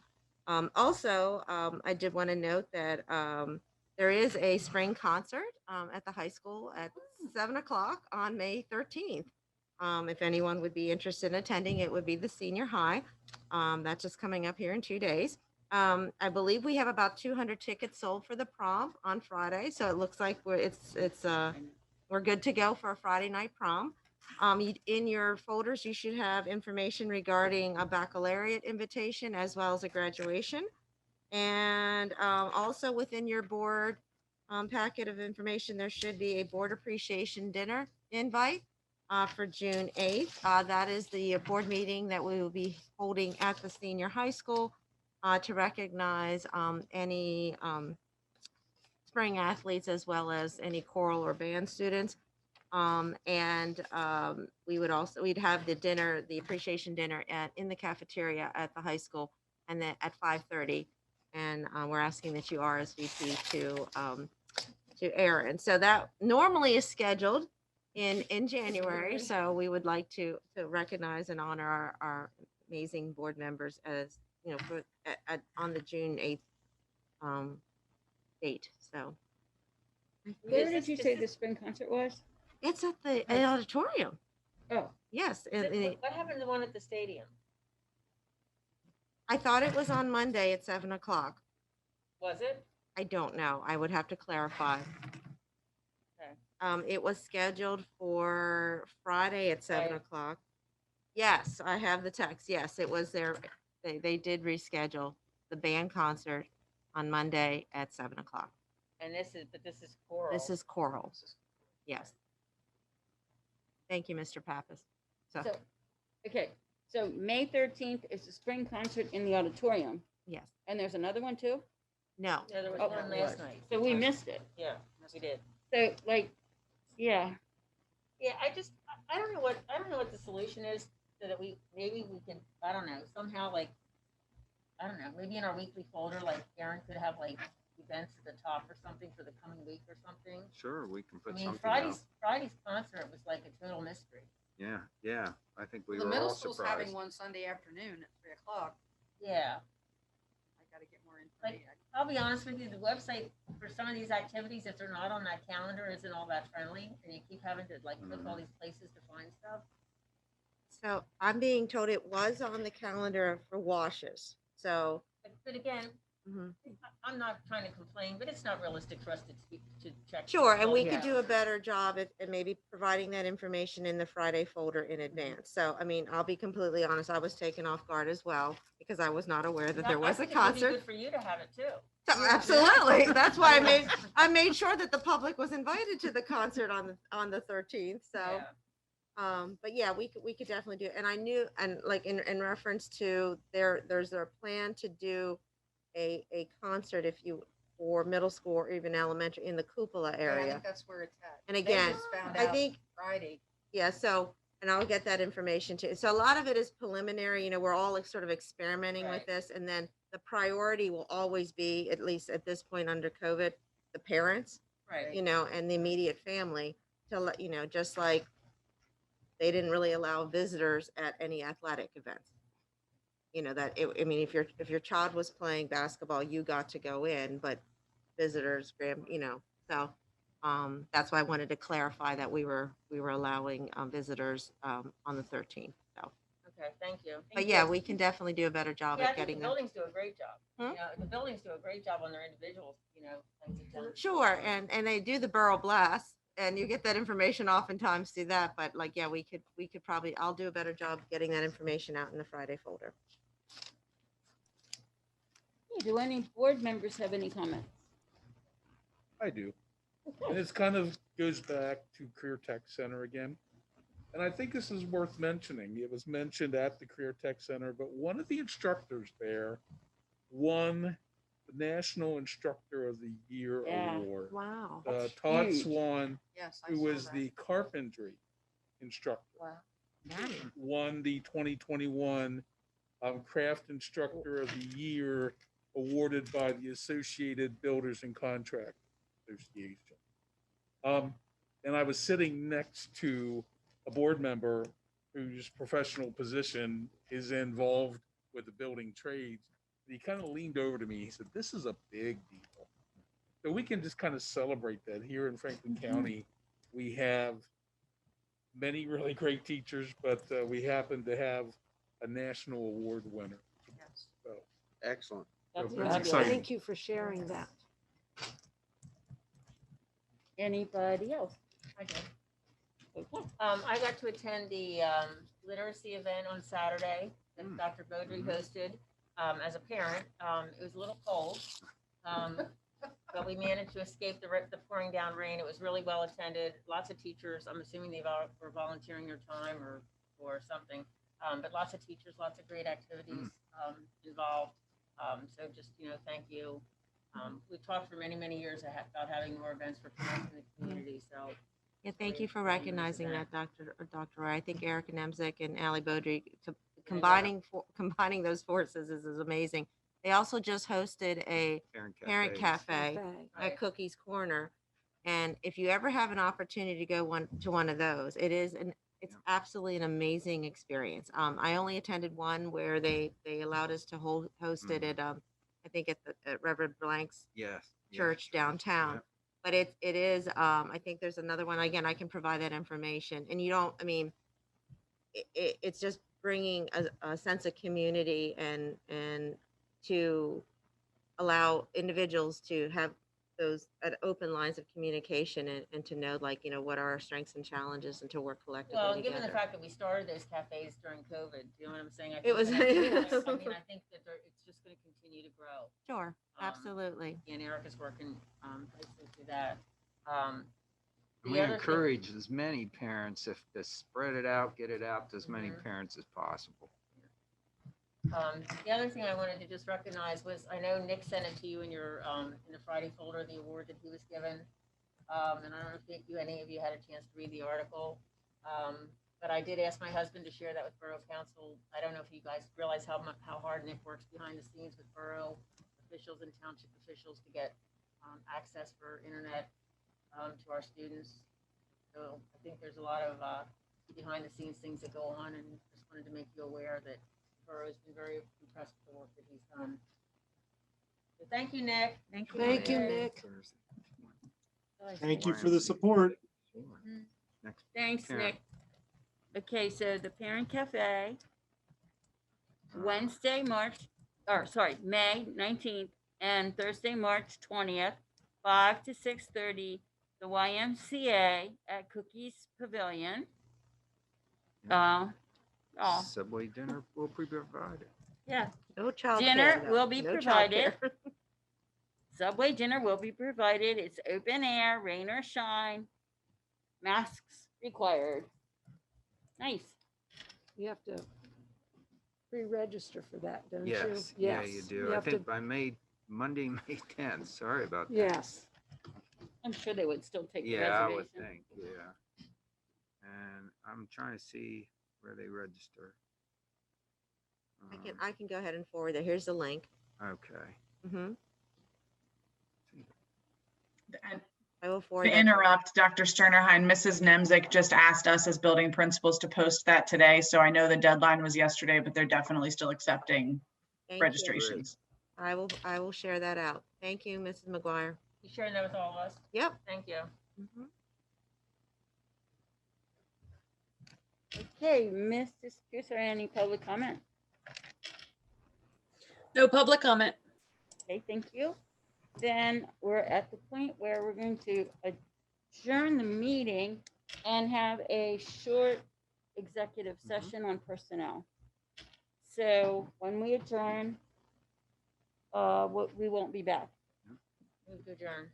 [SPEAKER 2] Also, I did want to note that there is a spring concert at the high school at 7 o'clock on May 13th. If anyone would be interested in attending, it would be the senior high. That's just coming up here in 2 days. I believe we have about 200 tickets sold for the prom on Friday, so it looks like we're good to go for a Friday night prom. In your folders, you should have information regarding a baccalaureate invitation as well as a graduation. And also within your board packet of information, there should be a board appreciation dinner invite for June 8th. That is the board meeting that we will be holding at the senior high school to recognize any spring athletes as well as any choral or band students. We'd have the dinner, the appreciation dinner in the cafeteria at the high school, and then at 5:30. And we're asking that you RSVP to Aaron. So that normally is scheduled in January. So we would like to recognize and honor our amazing board members as on the June 8th date. So
[SPEAKER 1] Where did you say the spring concert was?
[SPEAKER 2] it's at the auditorium.
[SPEAKER 1] Oh,
[SPEAKER 2] Yes.
[SPEAKER 12] What happened to the one at the stadium?
[SPEAKER 2] I thought it was on Monday at 7 o'clock.
[SPEAKER 12] Was it?
[SPEAKER 2] I don't know. I would have to clarify.
[SPEAKER 12] Okay.
[SPEAKER 2] It was scheduled for Friday at 7
[SPEAKER 12] Right.
[SPEAKER 2] o'clock. Yes, I have the text. Yes, it was there. They did reschedule the band concert on Monday at 7 o'clock.
[SPEAKER 12] And this is choral.
[SPEAKER 2] This is choral. Yes. Thank you, Mr. Pappas. So,
[SPEAKER 1] okay. So May 13th is the spring concert in the auditorium.
[SPEAKER 2] Yes.
[SPEAKER 1] And there's another one too?
[SPEAKER 2] No.
[SPEAKER 12] Yeah, there was
[SPEAKER 1] Oh,
[SPEAKER 12] one last night.
[SPEAKER 1] So we missed it.
[SPEAKER 12] Yeah, we did.
[SPEAKER 1] So like, yeah,
[SPEAKER 12] Yeah, I don't know what the solution is, so that maybe we can, I don't know, somehow like, I don't know, maybe in our weekly folder, like Aaron could have like events at the top or something for the coming week or something.
[SPEAKER 5] Sure, we can
[SPEAKER 12] I
[SPEAKER 5] put
[SPEAKER 12] mean,
[SPEAKER 5] something out.
[SPEAKER 12] Friday's concert was like a total mystery.
[SPEAKER 5] Yeah, yeah. I think we
[SPEAKER 19] The
[SPEAKER 5] were
[SPEAKER 19] middle
[SPEAKER 5] all
[SPEAKER 19] school's
[SPEAKER 5] surprised.
[SPEAKER 19] having one Sunday afternoon at 3 o'clock.
[SPEAKER 12] Yeah.
[SPEAKER 19] I gotta get more
[SPEAKER 12] Like,
[SPEAKER 19] information.
[SPEAKER 12] I'll be honest with you, the website for some of these activities, if they're not on that calendar, isn't all that friendly, and you keep having to like click all these places to find stuff.
[SPEAKER 2] So I'm being told it was on the calendar for washes. So
[SPEAKER 12] But again,
[SPEAKER 2] Mhm.
[SPEAKER 12] I'm not trying to complain, but it's not realistic for us to check.
[SPEAKER 2] Sure, and we
[SPEAKER 12] Yeah.
[SPEAKER 2] could do a better job at maybe providing that information in the Friday folder in advance. So, I mean, I'll be completely honest, I was taken off guard as well because I was not aware that there was a
[SPEAKER 12] I think it would be
[SPEAKER 2] concert.
[SPEAKER 12] good for you to have it too.
[SPEAKER 2] So, absolutely. That's why I made sure that the public was invited to the concert on the 13th. So, but yeah, we could definitely do it. And I knew, and like in reference to there's a plan to do a concert for middle school or even elementary in the cupola
[SPEAKER 19] Yeah, I
[SPEAKER 2] area.
[SPEAKER 19] think that's where it's at.
[SPEAKER 2] And
[SPEAKER 19] They
[SPEAKER 2] again,
[SPEAKER 19] just found
[SPEAKER 2] I
[SPEAKER 19] out
[SPEAKER 2] think
[SPEAKER 19] Friday.
[SPEAKER 2] yeah, so, and I'll get that information too. So a lot of it is preliminary, we're all like sort of experimenting with this. And then the priority will always be, at least at this point under COVID, the parents,
[SPEAKER 12] Right.
[SPEAKER 2] and the immediate family to let, just like they didn't really allow visitors at any athletic events. I mean, if your child was playing basketball, you got to go in, but visitors, so that's why I wanted to clarify that we were allowing visitors on the 13th. So,
[SPEAKER 12] Okay, thank you.
[SPEAKER 2] but yeah, we can definitely do a better job
[SPEAKER 12] Yeah, I
[SPEAKER 2] at
[SPEAKER 12] think
[SPEAKER 2] getting
[SPEAKER 12] the
[SPEAKER 2] them.
[SPEAKER 12] buildings do a great job. The buildings do a great job on their individuals, things of done.
[SPEAKER 2] Sure, and they do the borough blast, and you get that information oftentimes through that. But like, yeah, we could probably, I'll do a better job getting that information out in the Friday folder.
[SPEAKER 1] do any board members have any comments?
[SPEAKER 4] I do. And it's kind of goes back to Career Tech Center again. And I think this is worth mentioning. It was mentioned at the Career Tech Center, but one of the instructors there won the National Instructor of the Year
[SPEAKER 1] Yeah.
[SPEAKER 4] award.
[SPEAKER 2] Wow.
[SPEAKER 4] Todd
[SPEAKER 1] huge.
[SPEAKER 4] Swan,
[SPEAKER 19] Yes, I
[SPEAKER 4] who
[SPEAKER 19] saw
[SPEAKER 4] was
[SPEAKER 19] that.
[SPEAKER 4] the carpentry instructor,
[SPEAKER 19] Wow.
[SPEAKER 4] won the 2021 Craft Instructor of the Year awarded by the Associated Builders and Contractors Association. And I was sitting next to a board member whose professional position is involved with the building trades. He kind of leaned over to me. He said, "This is a big deal." So we can just kind of celebrate that here in Franklin County. We have many really great teachers, but we happen to have a national award winner.
[SPEAKER 19] Yes.
[SPEAKER 4] So
[SPEAKER 13] Excellent.
[SPEAKER 1] That's
[SPEAKER 4] That's
[SPEAKER 1] fabulous.
[SPEAKER 4] exciting.
[SPEAKER 8] Thank you for sharing that.
[SPEAKER 1] Anybody else?
[SPEAKER 12] I did.
[SPEAKER 1] Okay.
[SPEAKER 12] I got to attend the literacy event on Saturday that Dr. Beaudry hosted as a parent. It was a little cold, but we managed to escape the pouring down rain. It was really well attended. Lots of teachers. I'm assuming they were volunteering their time or something. But lots of teachers, lots of great activities involved. So just, thank you. We've talked for many, many years about having more events for parents in the community. So
[SPEAKER 2] Yeah, thank you for recognizing that, Dr. Roy. I think Erica Nemzik and Ali Beaudry, combining those forces is amazing. They also just hosted a parent cafe at Cookie's Corner. And if you ever have an opportunity to go to one of those, it's absolutely an amazing experience. I only attended one where they allowed us to host it at I think at Reverend Blank's church downtown. But it is, I think there's another one. Again, I can provide that information. And it's just bringing a sense of community and to allow individuals to have those open lines of communication and to know, what are our strengths and challenges and to work collectively
[SPEAKER 12] well,
[SPEAKER 2] together.
[SPEAKER 12] given the fact that we started those cafes during COVID, you know what I'm saying? I
[SPEAKER 2] It was-
[SPEAKER 12] I think that it's just going to continue to grow.
[SPEAKER 2] Sure, absolutely.
[SPEAKER 12] And Erica's working closely through that.
[SPEAKER 1] The
[SPEAKER 5] We
[SPEAKER 1] other thing-
[SPEAKER 5] encourage as many parents, if to spread it out, get it out to as many parents as possible.
[SPEAKER 12] The other thing I wanted to just recognize was, I know Nick sent it to you in your, in the Friday folder, the award that he was given. And I don't know if any of you had a chance to read the article. But I did ask my husband to share that with Borough Council. I don't know if you guys realize how hard Nick works behind the scenes with borough officials and township officials to get access for internet to our students. So I think there's a lot of behind the scenes things that go on, and just wanted to make you aware that Borough has been very impressed with the work that he's done. So thank you, Nick.
[SPEAKER 7] Thank you.
[SPEAKER 8] Thank you, Nick.
[SPEAKER 15] Thank you for the support.
[SPEAKER 1] Thanks,
[SPEAKER 5] Parent.
[SPEAKER 1] Nick. Okay, so the Parent Cafe, Wednesday, May 19th and Thursday, March 20th, 5 to 6:30, the YMCA at Cookies Pavilion. Oh,
[SPEAKER 5] Subway dinner will be provided.
[SPEAKER 1] yeah.
[SPEAKER 2] No child
[SPEAKER 1] Dinner
[SPEAKER 2] care,
[SPEAKER 1] will be
[SPEAKER 2] no
[SPEAKER 1] provided.
[SPEAKER 2] childcare.
[SPEAKER 1] Subway dinner will be provided. It's open air, rain or shine. Masks required. Nice.
[SPEAKER 8] You have to pre-register for that, don't you?
[SPEAKER 5] Yes, yeah, you do. I
[SPEAKER 8] have
[SPEAKER 5] think
[SPEAKER 8] to-
[SPEAKER 5] by Monday, May 10th. Sorry about that.
[SPEAKER 8] Yes.
[SPEAKER 1] I'm sure they would still take the
[SPEAKER 5] Yeah, I would
[SPEAKER 1] reservation.
[SPEAKER 5] think, yeah. And I'm trying to see where they register.
[SPEAKER 2] I can go ahead and forward that. Here's the link.
[SPEAKER 5] Okay.
[SPEAKER 2] Mm-hmm.
[SPEAKER 20] And
[SPEAKER 2] I will forward
[SPEAKER 20] to
[SPEAKER 2] that.
[SPEAKER 20] interrupt, Dr. Sternerheim, Mrs. Nemzik just asked us as building principals to post that today. So I know the deadline was yesterday, but they're definitely still accepting
[SPEAKER 2] Thank you.
[SPEAKER 20] registrations.
[SPEAKER 2] I will share that out. Thank you, Mrs. McGuire.
[SPEAKER 12] You sharing that with all of us?
[SPEAKER 2] Yep.
[SPEAKER 12] Thank you.
[SPEAKER 1] Okay, Mrs. Pierce, are any public comment?
[SPEAKER 3] No public comment.
[SPEAKER 1] Okay, thank you. Then we're at the point where we're going to adjourn the meeting and have a short executive session on personnel. So when we adjourn, we won't be back.
[SPEAKER 12] Move to adjourn.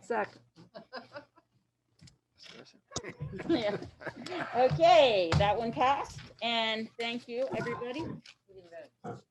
[SPEAKER 8] Second.
[SPEAKER 1] Yeah. Okay, that one passed, and thank you, everybody.
[SPEAKER 12] We didn't vote.